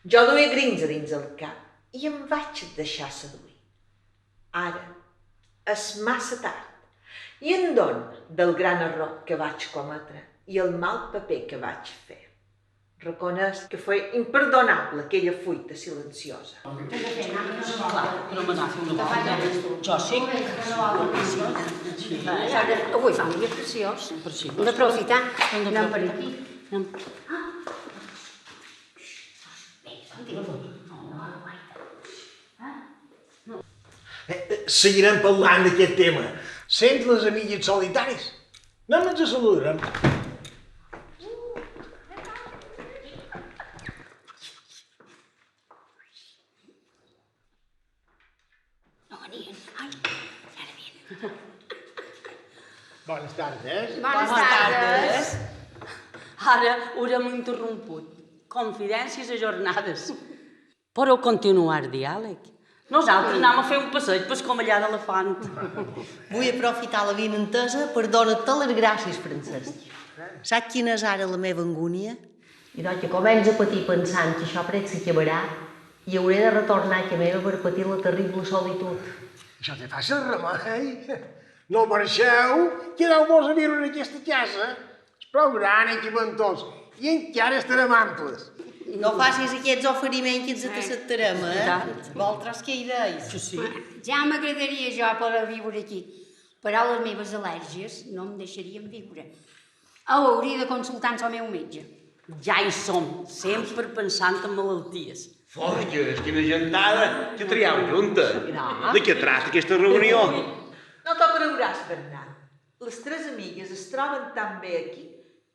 jo duia grins a dins el cap i em vaig deixar seduir. Ara és massa tard i en don del gran error que vaig cometre i el mal paper que vaig fer. Reconeix que fue imperdonable aquella fuita silenciosa. Però m'ha de fer una cosa. Jo sí. Avui fa un dia preciós. Hem d'aprofitar. Anem per aquí. Seguirem parlant d'aquest tema. Sents les amigues solitaris? Anem ens a saludarem. Bones tardes. Bones tardes. Ara haurem interromput. Confidències ajornades. Però continuar el diàleg. Nosaltres anem a fer un passeig per escomellar d'elefant. Vull aprofitar la vinentesa per donar-te les gràcies, Francesc. Saps quina és ara la meva angúnia? I doncs que començo a patir pensant que això pret s'acabarà i hauré de retornar a casa meva per patir la terrible solitud. Això te fa el remei. No marxeu, quedeu-vos a viure en aquesta casa. És prou gran, equipantós, i encara estarem amples. No facis aquests oferiments que ens t'acceptarem, Vosaltres què hi deis? Sí. Ja m'agradaria jo poder viure aquí, però les meves al·lèrgies no em deixarien viure. Hauria de consultar el meu metge. Ja hi som, sempre pensant en malalties. Forques, quina gentada, que triau junta. De què tracta aquesta reunió? No t'ho creuràs, Bernat. Les tres amigues es troben tan bé aquí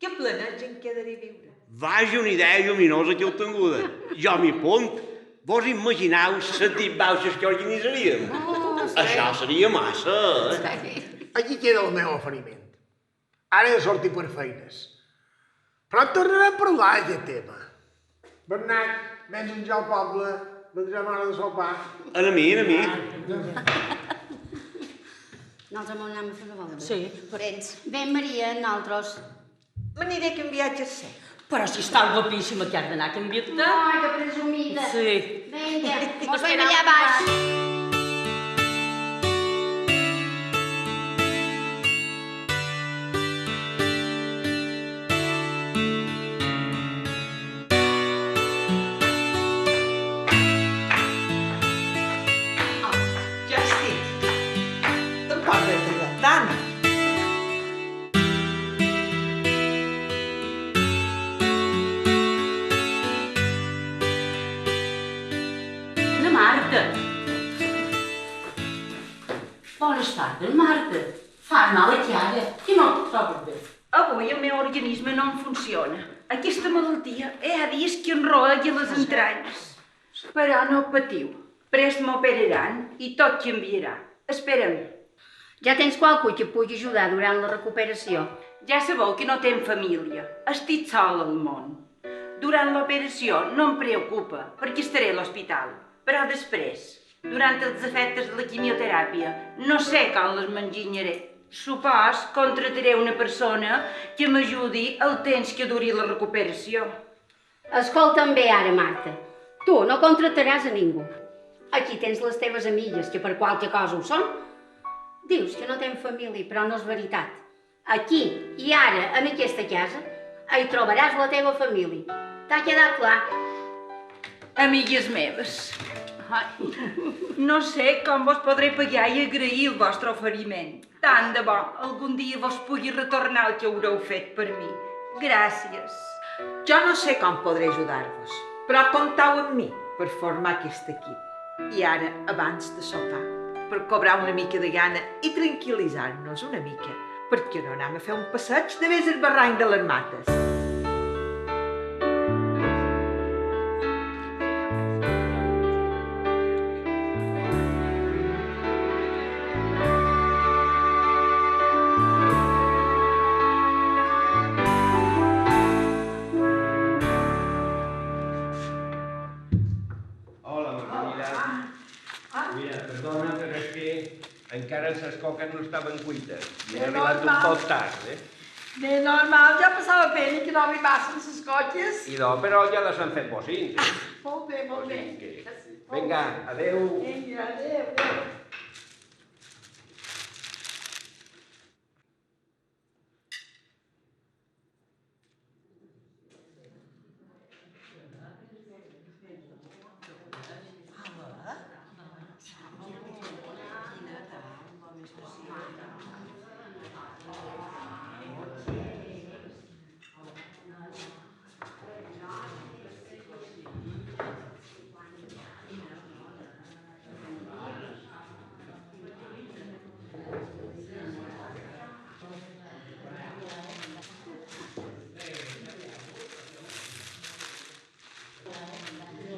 que planegen quedar-hi viure. Vaja una idea lluminosa que heu tinguda. Jo m'hi punt. Vos imagineu les baixes que organitzaríem? Això seria massa, Aquí queda el meu oferiment. Ara he de sortir per feines. Però tornarem a parlar d'aquest tema. Bernat, vens un jo al poble, vendrem hora de sopar. A mi. Nosaltres anem a fer una volta. Sí. Parents. Bé, Maria, nosaltres. M'aniré a canviar a ser. Però si estàs guapíssima que has d'anar a canviar-te. Ai, que presumida. Sí. Vinga, mos veiem allà baix. Ja estic. Tampoc no he tardat tant. Marta. Bones tardes, Marta. Fas mal aquí ara, que no et trobes bé. Avui el meu organisme no em funciona. Aquesta malaltia ha dies que em roegui les entranyes. Però no patiu. Prest m'operaran i tot canviarà. Espera'm. Ja tens qualcú que et pugui ajudar durant la recuperació? Ja sabeu que no tenc família. Estic sol al món. Durant l'operació no em preocupa, perquè estaré a l'hospital. Però després, durant els efectes de la quimioteràpia, no sé com les m'enginyaré. Supos contractaré una persona que m'ajudi el temps que duri la recuperació. Escolta'm bé ara, Marta. Tu no contractaràs a ningú. Aquí tens les teves amigues, que per qualque cosa ho són. Dius que no tens família, però no és veritat. Aquí i ara, en aquesta casa, hi trobaràs la teva família. T'ha quedat clar? Amigues meves, no sé com vos podré pagar i agrair el vostre oferiment. Tant de bo algun dia vos pugui retornar el que haureu fet per mi. Gràcies. Jo no sé com podré ajudar-vos, però comptau amb mi per formar aquest equip. I ara, abans de sopar, per cobrar una mica de gana i tranquil·litzar-nos una mica, perquè no anem a fer un passeig de vés al barranc de les Mates. Encara les coques no estaven cuites i he arribat un poc tard, De normal, ja passava pena que no arribassin les coques. Però ja les han fet bocins. Molt bé, molt bé. Vinga, adeu. Vinga, adeu.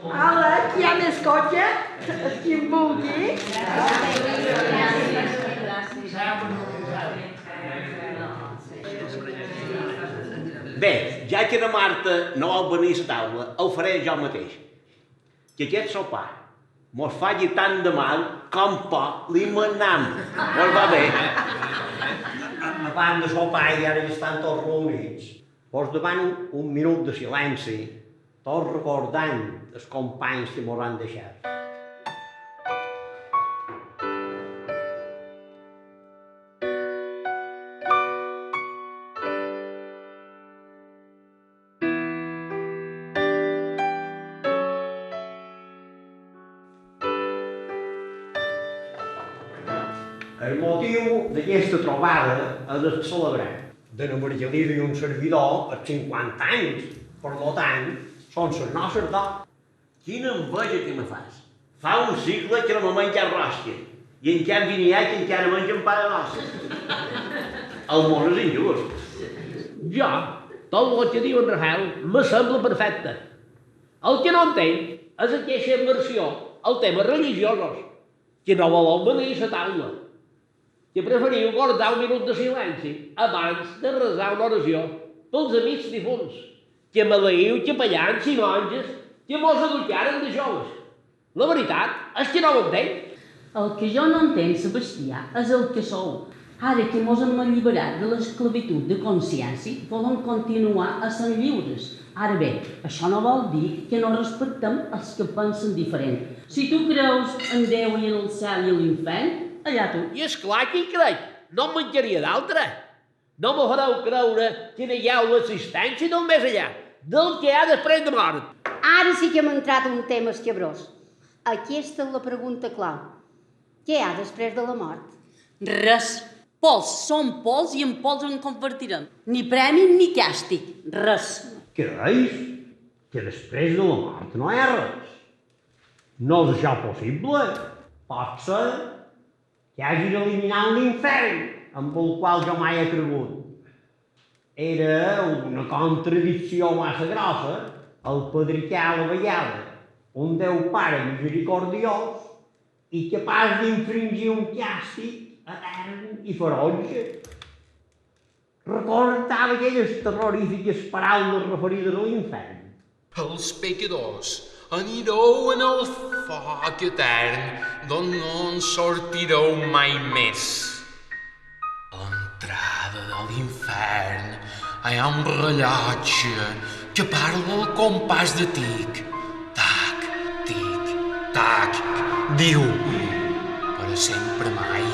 Ala, aquí hi ha més cotxe. Qui en vulgui. Bé, ja que la Marta no vol venir a la taula, ho faré jo mateix. Que aquest sopar mos faci tant de mal com pot li manam. Mos va bé. A part de sopar i ara ja estan tots reunits. Vos demano un minut de silenci, tots recordant els companys que mos han deixat. El motiu d'aquesta trobada és el celebrar de la Margelida i un servidor els 50 anys. Per tant, són les nostres dones. Quina enveja que me fas. Fa un cicle que no me menja ròstia i en canvi n'hi ha que encara mengen pa de noces. El món és injust. Jo, tot el que diu en Rafael me sembla perfecte. El que no entenc és aquesta immersió al tema religiosos, que no voleu venir a la taula, que preferiu guardar un minut de silenci abans de resar una oració pels amics difunts, que maleïu capellans i monges que mos educaren de joves. La veritat és que no ho entenc. El que jo no entenc, Sebastià, és el que sou. Ara que mos hem alliberat de l'esclavitud de consciència, volen continuar a ser lliures. Ara bé, això no vol dir que no respectem els que pensen diferent. Si tu creus en Déu i en el cel i en l'infern, allà tu. I esclar que hi crec, no en menjaria d'altre. No me fareu creure que no hi ha l'existència del més allà, del que hi ha després de mort. Ara sí que hem entrat en un tema escabrós. Aquesta és la pregunta clau. Què hi ha després de la mort? Res. Pols són pols i en pols en convertirem. Ni premi ni càstig. Res. Creus que després de la mort no hi ha res? No és això possible? Pot ser que hagi d'eliminar l'infern, amb el qual jo mai he cregut. Era una contradicció massa grossa el padricar a la vegada, un Déu Pare misericordiós i capaç d'infringir un càstig etern i ferotge. Recordava aquelles terrorífiques paraules referides a l'infern. Els pecadors anireu en el foc etern d'on no en sortireu mai més. A l'entrada de l'infern hi ha un rellotge que parla al compàs de tic. Tac, tic, tac. Diu, per a sempre mai,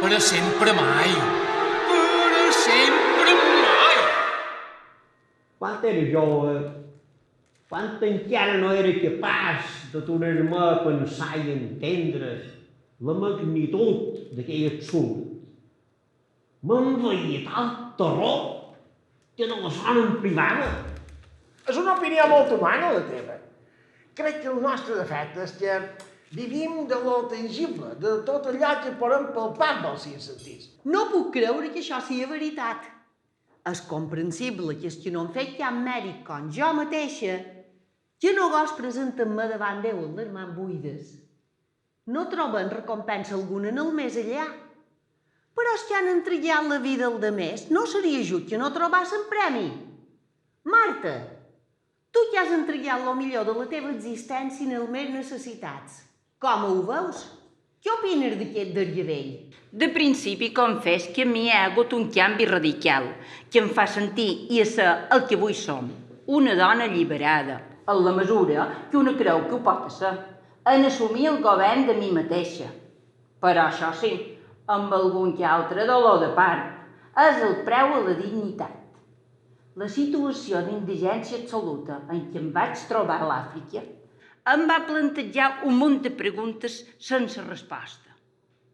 per a sempre mai, per a sempre mai. Quan era jove, quan encara no era capaç de tornar-me a pensar i entendre la magnitud d'aquell absurd, m'envaïa tal terror que no la sona en privada. És una opinió molt humana, la teva. Crec que el nostre defecte és que vivim de lo tangible, de tot allò que podem palpar amb els cinc sentits. No puc creure que això sigui veritat. És comprensible que els que no han fet cap mèrit com jo mateixa, que no gos presenten-me davant Déu amb les mans buides, no troben recompensa alguna en el més allà. Però els que han entregat la vida al demés no seria just que no trobassen premi. Marta, tu que has entregat el millor de la teva existència en els més necessitats. Com ho veus? Què opines d'aquest darrere? De principi confés que a mi hi ha hagut un canvi radical que em fa sentir i a ser el que avui som, una dona alliberada, en la mesura que una creu que ho pot ser, en assumir el govern de mi mateixa. Però això sí, amb algun que altre dolor de part, és el preu a la dignitat. La situació d'indigència absoluta en què em vaig trobar a l'Àfrica em va plantejar un munt de preguntes sense resposta.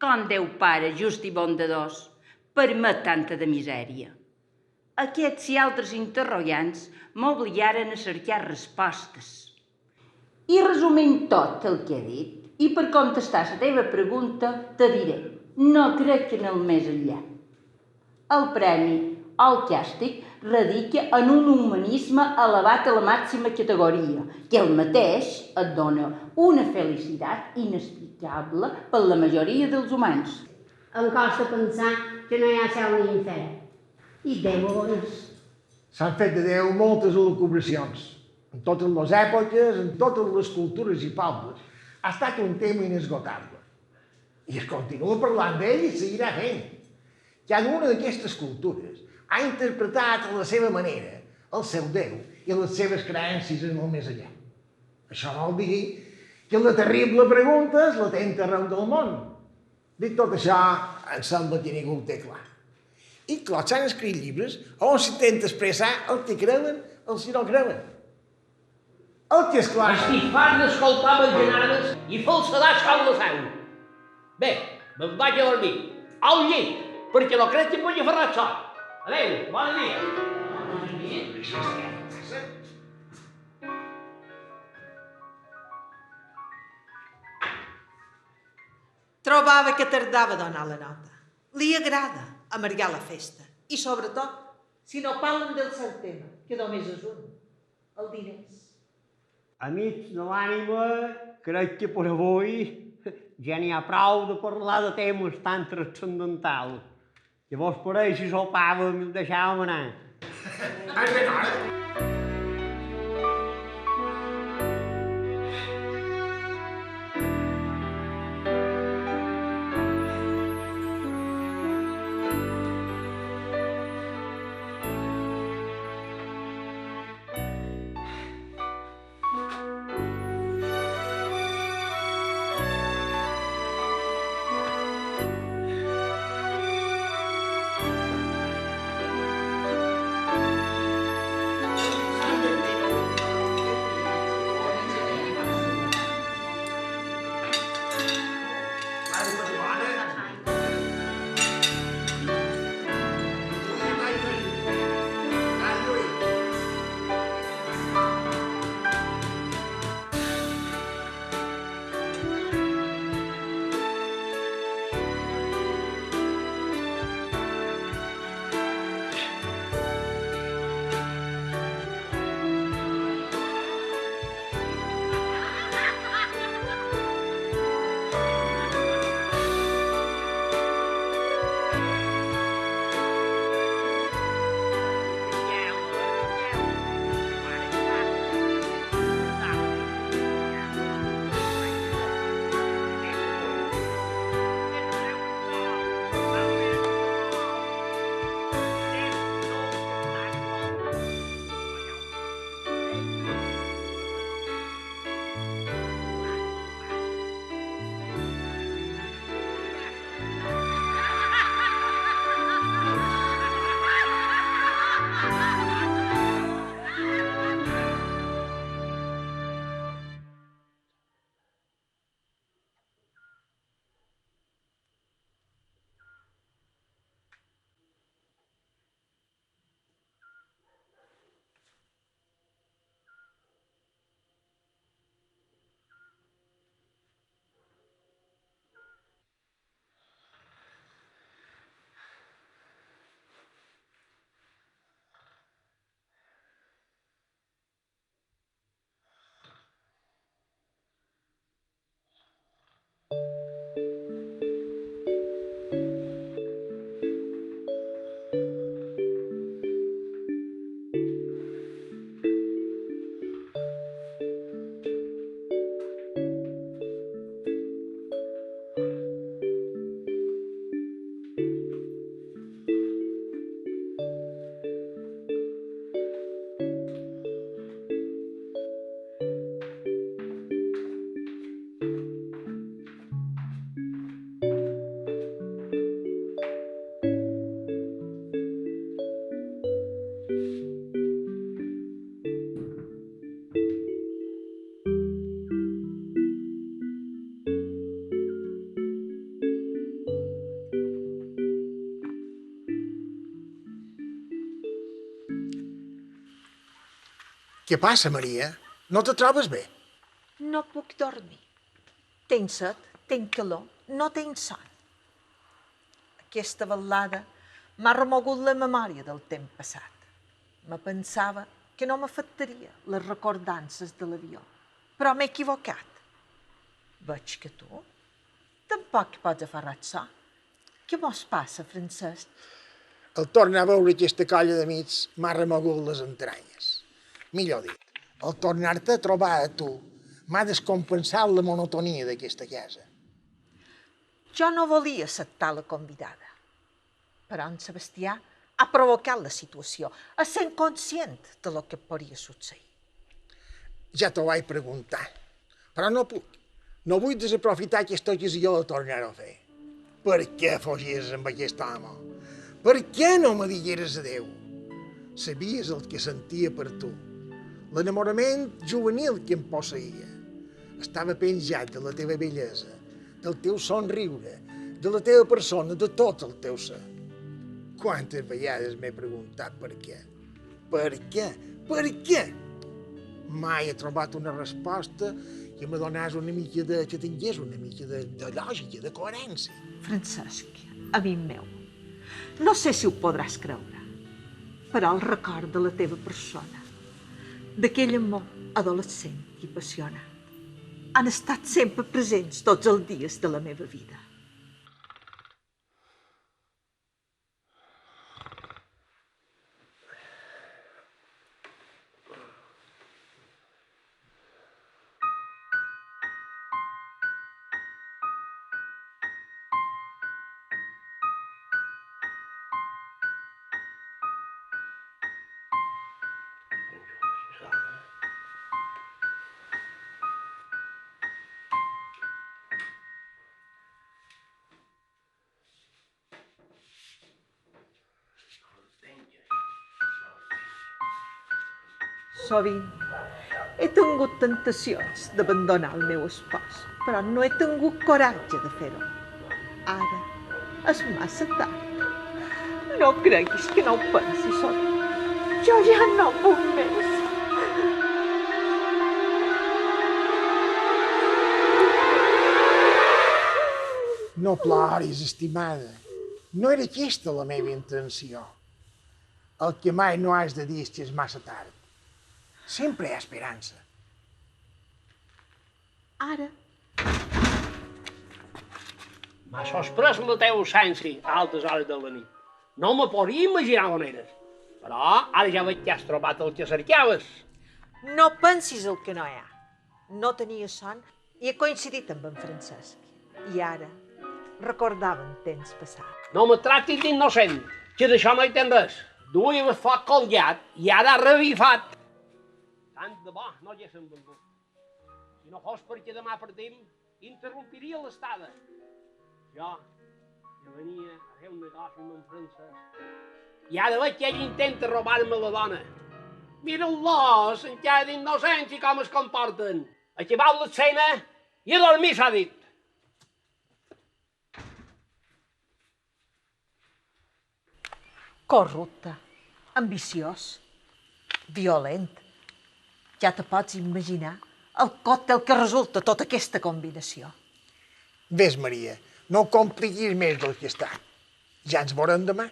Com Déu Pare just i bondadós permet tanta de misèria? Aquests i altres interrogants m'obligaren a cercar respostes. I resumint tot el que he dit, i per contestar la teva pregunta, te diré, no crec en el més enllà. El premi o el càstig radica en un humanisme elevat a la màxima categoria, que el mateix et dona una felicitat inexplicable per la majoria dels humans. Em costa pensar que no hi ha cel ni infern. I démones. S'han fet de Déu moltes elucubracions, en totes les èpoques, en totes les cultures i pobles. Ha estat un tema inesgotable. I es continua parlant d'ell i seguirà fent. Cada una d'aquestes cultures ha interpretat a la seva manera el seu Déu i les seves creences en el més allà. Això vol dir que la terrible pregunta és latent arreu del món. Dit tot això, em sembla que ningú ho té clar. I clar, s'han escrit llibres on s'intenta expressar el que creuen els que no creuen. El que és clar... Estic fart d'escoltar bajanades i falsedats com la seu. Bé, me'n vaig a dormir. Al llit, perquè no crec que em vull aferrar sol. Adéu, bon dia. Trobava que tardava a donar la nota. Li agrada amargar la festa. I sobretot, si no parlen del seu tema, que només és un, el diners. Amics de l'ànima, crec que per avui ja n'hi ha prou de parlar de temes tan transcendentals. Què vos pareix si sopàvem i el deixàvem anar? Què passa, Maria? No te trobes bé? No puc dormir. Tenc set, tenc calor, no tenc son. Aquesta balada m'ha remogut la memòria del temps passat. Me pensava que no m'afectaria les recordances de l'avió, però m'he equivocat. Veig que tu tampoc pots aferrar açò. Què mos passa, Francesc? El tornar a veure aquesta colla d'amics m'ha remogut les entranyes. Millor dit, el tornar-te a trobar a tu m'ha descompensat la monotonia d'aquesta casa. Jo no volia acceptar la convidada, però en Sebastià ha provocat la situació, essent conscient de lo que podria succeir. Ja t'ho vaig preguntar, però no puc. No vull desaprofitar aquesta ocasió de tornar-ho a fer. Per què fugies amb aquest home? Per què no me digueres adeu? Sabies el que sentia per tu, l'enamorament juvenil que em posseïa. Estava penjat de la teva bellesa, del teu somriure, de la teva persona, de tot el teu ser. Quantes vegades m'he preguntat per què? Per què? Per què? Mai he trobat una resposta que me donés una mica de... que tingués una mica de lògica, de coherència. Francesc, amic meu, no sé si ho podràs creure, però el record de la teva persona, d'aquell amor adolescent i apassionat, han estat sempre presents tots els dies de la meva vida. Sovint he tingut tentacions d'abandonar el meu espòs, però no he tingut coratge de fer-ho. Ara és massa tard. No creguis que no ho pensi, Sovint. Jo ja no puc més. No ploris, estimada. No era aquesta la meva intenció. El que mai no has de dir és que és massa tard. Sempre hi ha esperança. Ara. M'ha sorprès la teva ausència a altes hores de la nit. No me podria imaginar on eres. Però ara ja veig que has trobat el que cercaves. No pensis el que no hi ha. No tenia son i he coincidit amb en Francesc. I ara recordàvem temps passat. No me tractis d'innocent, que d'això no hi tens res. Duia el foc colgat i ara ha revifat. Tant de bo no haguéssim vengut. Si no fos perquè demà partim, interrompiria l'estada. Jo, que venia a fer un negoci amb en Francesc. I ara veig que ell intenta robar-me la dona. Mira'l-los, encara d'innocents i com es comporten. Acabau l'escena i a dormir, s'ha dit. Corrupte, ambiciós, violent. Ja te pots imaginar el còctel que resulta tota aquesta combinació. Ves, Maria, no ho compliquis més del que està. Ja ens veurem demà.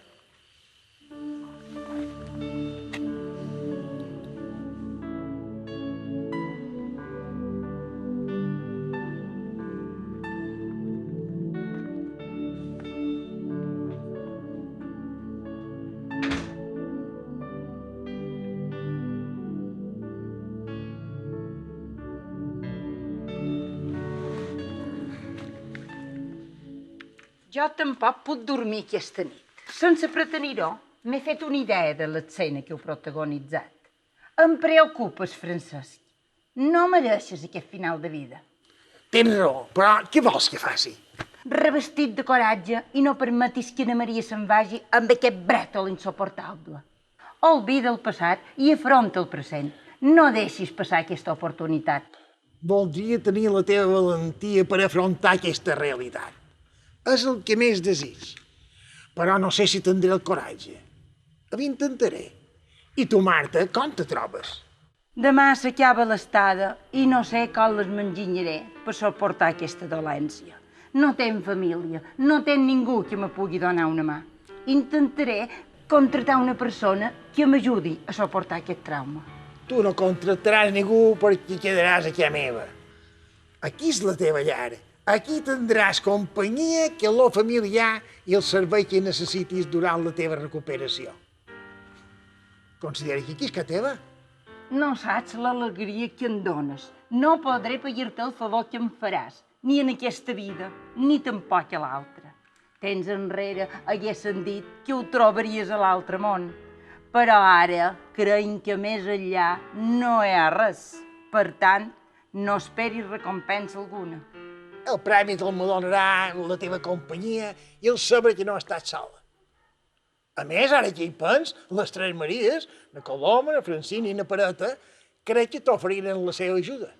Jo tampoc puc dormir aquesta nit. Sense pretenir-ho, m'he fet una idea de l'escena que heu protagonitzat. Em preocupes, Francesc. No mereixes aquest final de vida. Tens raó, però què vols que faci? Revestit de coratge i no permetis que na Maria se'n vagi amb aquest brètol insuportable. Oblida el passat i afronta el present. No deixis passar aquesta oportunitat. Voldria tenir la teva valentia per afrontar aquesta realitat. És el que més desig. Però no sé si tindré el coratge. Ho intentaré. I tu, Marta, com te trobes? Demà s'acaba l'estada i no sé com les m'enginyaré per suportar aquesta dolència. No tenc família, no tenc ningú que me pugui donar una mà. Intentaré contractar una persona que m'ajudi a suportar aquest trauma. Tu no contractaràs ningú perquè quedaràs aquí a meva. Aquí és la teva llar. Aquí tindràs companyia, calor familiar i el servei que necessitis durant la teva recuperació. Considera que aquí és casa teva. No saps l'alegria que em dones. No podré pagar-te el favor que em faràs, ni en aquesta vida, ni tampoc a l'altra. Temps enrere haguessin dit que ho trobaries a l'altre món, però ara creiem que més enllà no hi ha res. Per tant, no esperis recompensa alguna. El premi te'l donarà la teva companyia i el saber que no estàs sola. A més, ara que hi pens, les tres Maries, na Coloma, na Francina i na Pareta, crec que t'oferiren la seva ajuda.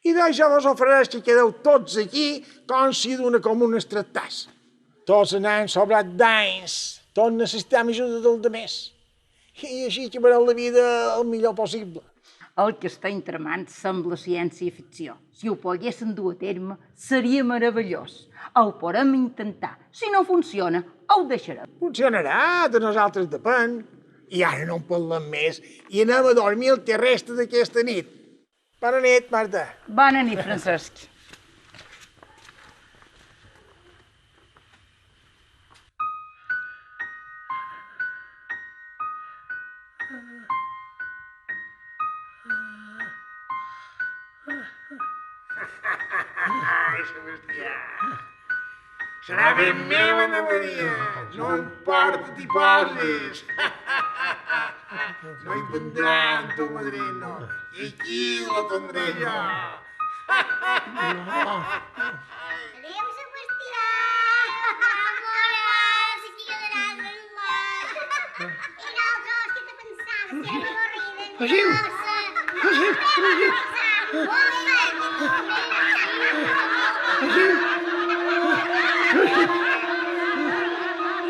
I d'això vos ofereix que quedeu tots aquí com si d'una comuna es tractàs. Tots anant sobrat d'anys, tots necessitem ajuda del de més. I així que veureu la vida el millor possible. El que està entramant sembla ciència-ficció. Si ho poguéssim dur a terme, seria meravellós. Ho podem intentar. Si no funciona, ho deixarem. Funcionarà, de nosaltres depèn. I ara no en parlem més i anem a dormir el que resta d'aquesta nit. Bona nit, Marta. Bona nit, Francesc. Ai, Sebastià. Serà ben meva, Anna Maria. No importa t'hi posis. No hi vendran tu madrina. I aquí la tindré jo. Adéu, Sebastià. Amores, aquí quedaràs en mà. I nosaltres, què te pensaves? Que era avorrida. Fugiu.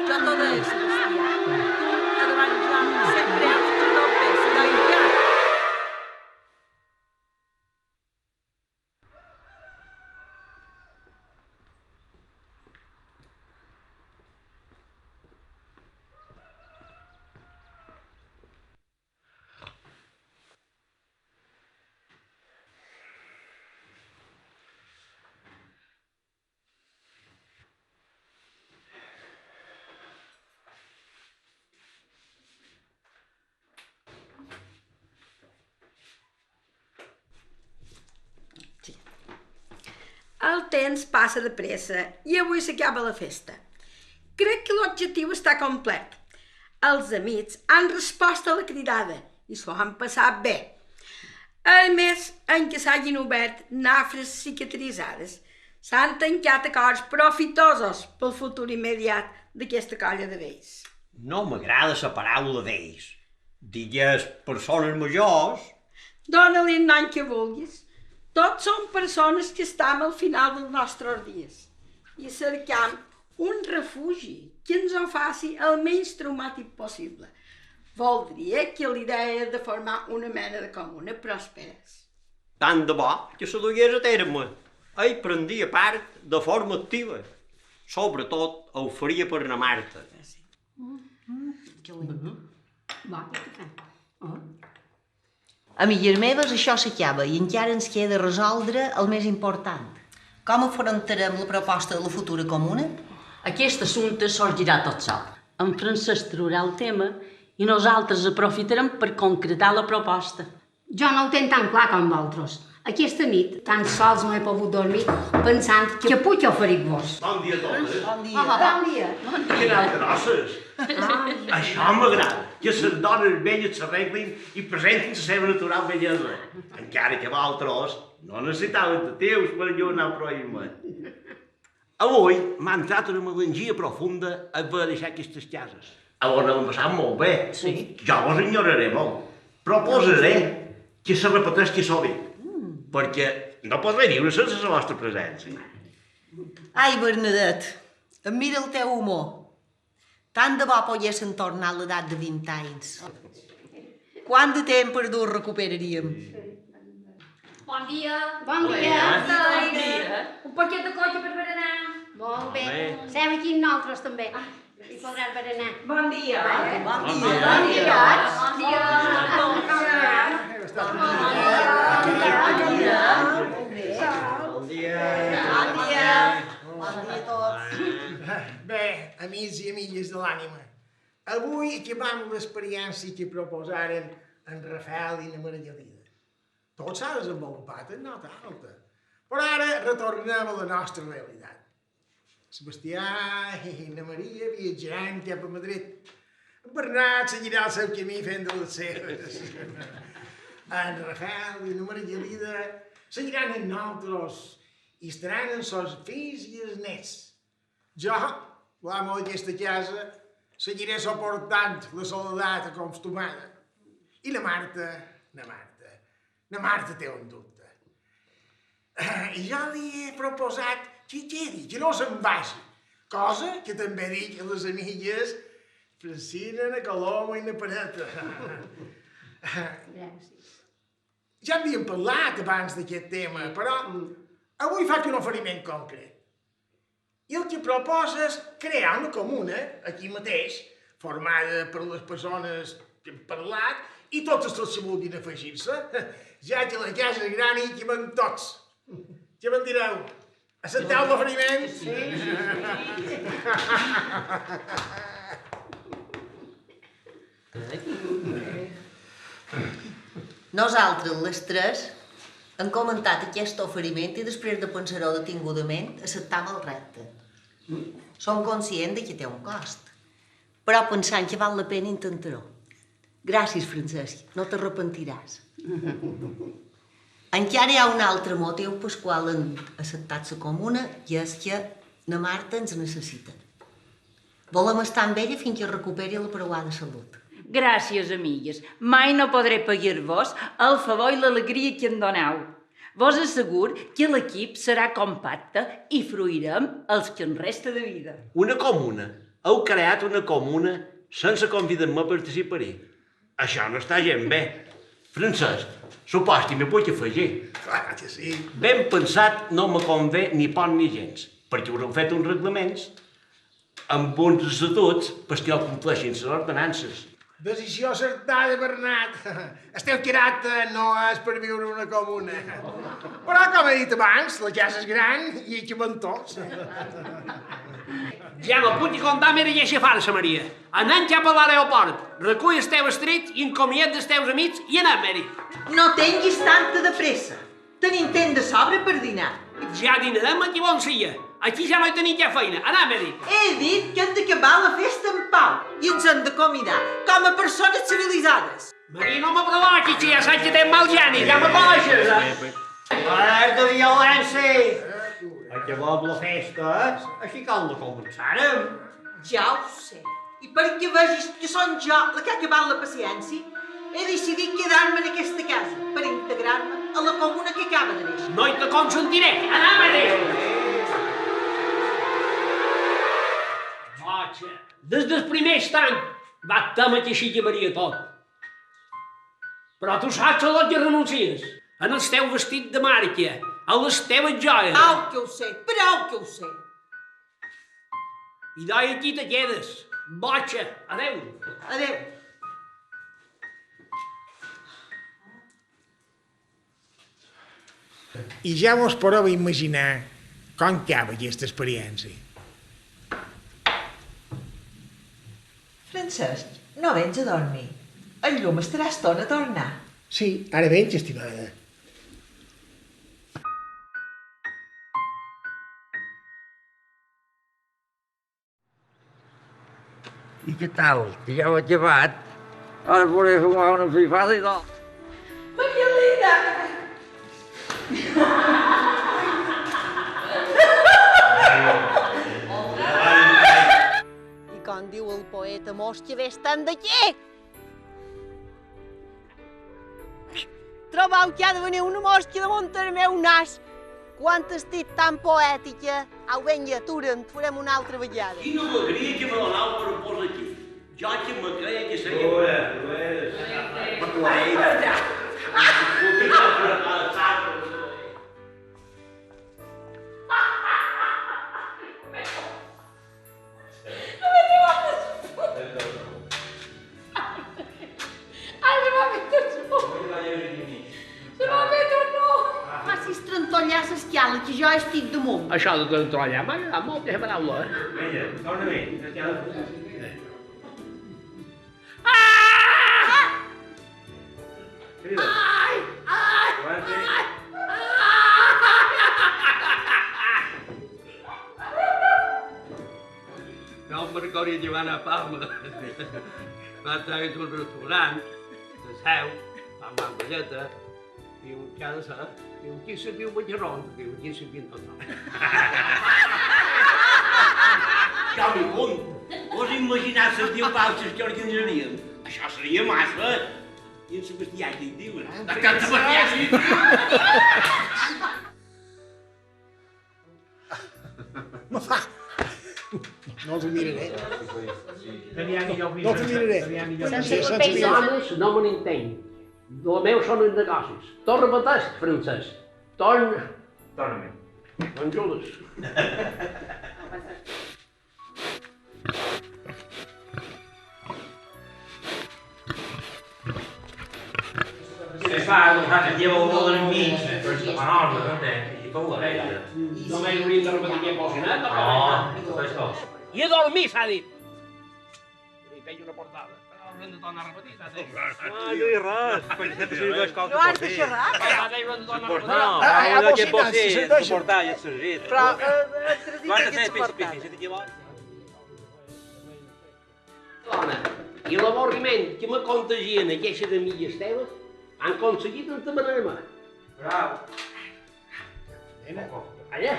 Jo t'ho deia, Sebastià. Endavant, Joan, sempre hem de tornar bé, si no hi ha. El temps passa de pressa i avui s'acaba la festa. Crec que l'objectiu està complet. Els amics han respost a la cridada i s'ho han passat bé. A més, en què s'hagin obert nafres cicatritzades, s'han tancat acords profitosos pel futur immediat d'aquesta colla de vells. No m'agrada la paraula vells. Digues persones majors. Dóna-li el nom que vulguis. Tots som persones que estem al final dels nostres dies i cercam un refugi que ens ho faci el menys traumàtic possible. Voldria que l'idea de formar una mena de comuna prosperés. Tant de bo que se dugués a terme. Ell prendria part de forma activa. Sobretot ho faria per na Marta. A milles meves això s'acaba i encara ens queda resoldre el més important. Com afrontarem la proposta de la futura comuna? Aquest assumpte sorgirà tot sol. En Francesc traurà el tema i nosaltres aprofitarem per concretar la proposta. Jo no ho tenc tan clar com vosaltres. Aquesta nit tan sols no he pogut dormir pensant que puc oferir-vos. Bon dia a totes. Bon dia. Bon dia. Que aneu grosses. Això m'agrada, que les dones velles s'arreglin i presentin la seva natural bellesa. Encara que vosaltres no necessitaven de teus per allunyar proïment. Avui m'ha entrat una melangia profunda a haver deixat aquestes cases. Avui n'hem passat molt bé. Sí. Jo vos enyoraré molt. Proposaré que se repeteixi sovint, perquè no podré viure sense la vostra presència. Ai, Bernadet, em mira el teu humor. Tant de bo poguéssim tornar a l'edat de 20 anys. Quant de temps perdut recuperaríem? Bon dia. Bon dia. Un paquet de coca per berenar. Molt bé. Sem aquí amb nosaltres també. Hi podràs berenar. Bon dia. Bon dia. Bon dia. Bon dia. Bon dia a tots. Bé, amics i amigues de l'ànima, avui acabam l'experiència que proposaren en Rafael i na Maria Lida. Tot s'ha desenvolupat en nota alta, però ara retornem a la nostra realitat. Sebastià i na Maria viatjaran cap a Madrid. En Bernat seguirà el seu camí fent de les seves. En Rafael i na Maria Lida seguiran amb nosaltres i estaran amb els fills i els nets. Jo, l'amo d'aquesta casa, seguiré suportant la soledat acostumada. I la Marta té un dubte. Jo li he proposat que quedi, que no se'n vagi. Cosa que també dic a les amigues Francina, na Coloma i na Pareta. Gràcies. Ja havíem parlat abans d'aquest tema, però avui faig un oferiment concret. I el que proposa és crear una comuna, aquí mateix, formada per les persones que hem parlat i totes que vulguin afegir-se, ja que la casa és gran i que van tots. Què me'n direu? Accepteu l'oferiment? Nosaltres, les tres, hem comentat aquest oferiment i després de pensar-ho detingudament, acceptam el repte. Som conscients que té un cost, però pensant que val la pena intentar-ho. Gràcies, Francesc, no t'arrepentiràs. Encara hi ha un altre motiu pel qual hem acceptat la comuna i és que la Marta ens necessita. Volem estar amb ella fins que recuperi la preuada salut. Gràcies, amigues. Mai no podré pagar-vos el favor i l'alegria que em doneu. Vos asseguro que l'equip serà compacte i fruirem els que en resta de vida. Una comuna? Heu creat una comuna sense convidar-me a participar-hi? Això no està gent bé. Francesc, supos que m'hi puc afegir. Clar que sí. Ben pensat no me convé ni pot ni gens, perquè haurem fet uns reglaments amb uns estatuts perquè ho compleixin les ordenances. Decisió acertada, Bernat. El teu caràcter no és per viure una comuna. Però, com he dit abans, la casa és gran i hi caben tots. Ja no puc contar més aquesta farsa, Maria. Anem cap a l'aeroport, recull el teu estret i encomiat dels teus amics i anem, Mary. No tinguis tanta de pressa. Tenim temps de sobre per dinar. Ja dinarem aquí on sia. Aquí ja no hi tenim cap feina. Anem, Mary. He dit que hem d'acabar la festa en pau i ens hem de convidar com a persones civilitzades. Maria, no me provoquis, que ja saps que tens mal geni. Ja me coneixes, eh? Res de violència! Acabem la festa, així cal la començarem. Ja ho sé. I perquè vegis que són jo la que ha acabat la paciència, he decidit quedar-me en aquesta casa per integrar-me a la comuna que acaba de néixer. No hi te consentiré. Anem, Mary. Boja, des del primer instant va temer que així llevaria tot. Però tu saps a lo que renuncies. En el teu vestit de marca, a les teves joies. Prou que ho sé, prou que ho sé. I d'ahir aquí te quedes. Boja, adeu. Adeu. I ja vos podeu imaginar com acaba aquesta experiència. Francesc, no vens a dormir. El llum estarà estona a tornar. Sí, ara vens, estimada. I què tal? Que ja ho he acabat? Ara podré fumar una fifada i no. Maria Lida! I com diu el poeta, mos que ve estan d'aquí! Trobau que ha de venir una mosca damunt el meu nas. Quan estic tan poètica, au, vinga, atura'm, farem una altra vegada. Quina alegria que me donau per un pos aquí. Jo que me creia que seria... Per tu No me diuen l'escala, que jo estic damunt. Això de controlar m'ha agradat molt, aquesta paraula. Vinga, torna bé. Ai! No em recordo Joana Palma. Va treure un restaurant, de seu, amb l'ambelleta, diu, què ha de ser? Diu, aquí serviu batxarrons, diu, aquí serviu tot nom. Calmi, punt! Vos imagineu sentiu pauses que organitzaríem? Això seria massa! I en Sebastià, què en diuen? De Can Sebastià, sí! No fa! No t'ho miraré. No t'ho miraré. Els homes no me n'entenc. El meu són els negocis. Torna a repeteix, francès. Torna-me. M'ajudes. Se fa, lleva un vol enmig, per tapar normes, entens? I tot la regla. Només hauríem de repetir què emocionat, No, tot això. I a dormir, s'ha dit. I feia una portada. Però haurem de tornar a repetir, s'ha dit. No, no hi res, perquè sempre serveix qualque No has de xerrar? No, que pot ser, suportar i el sergit. Però altre dia que ets portat. Dona, i l'avorriment que me contagien aquesta de milles teves han aconseguit entamanar-me. Bravo. Allà,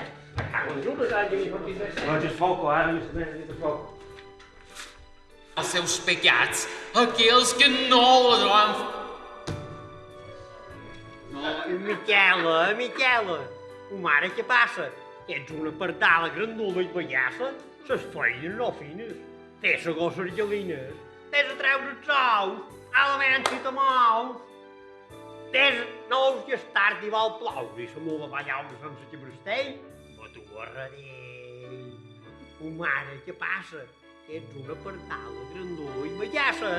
cago en juntes, ara que m'hi portis de ser. No ets foco, ara no ets foco. Els seus pecats, aquells que no les van fer. Miquela, mare, què passa? Ets una pardala grandula i ballassa? Ses feines no fines. Tens a gos argelines. Tens a treure els ous. Aliments i tamous. Tens nous i estart i vol ploure i se m'ho va ballar sense llibrestell. Ma tu arradell. Mare, què passa? Ets una pardala grandula i ballassa.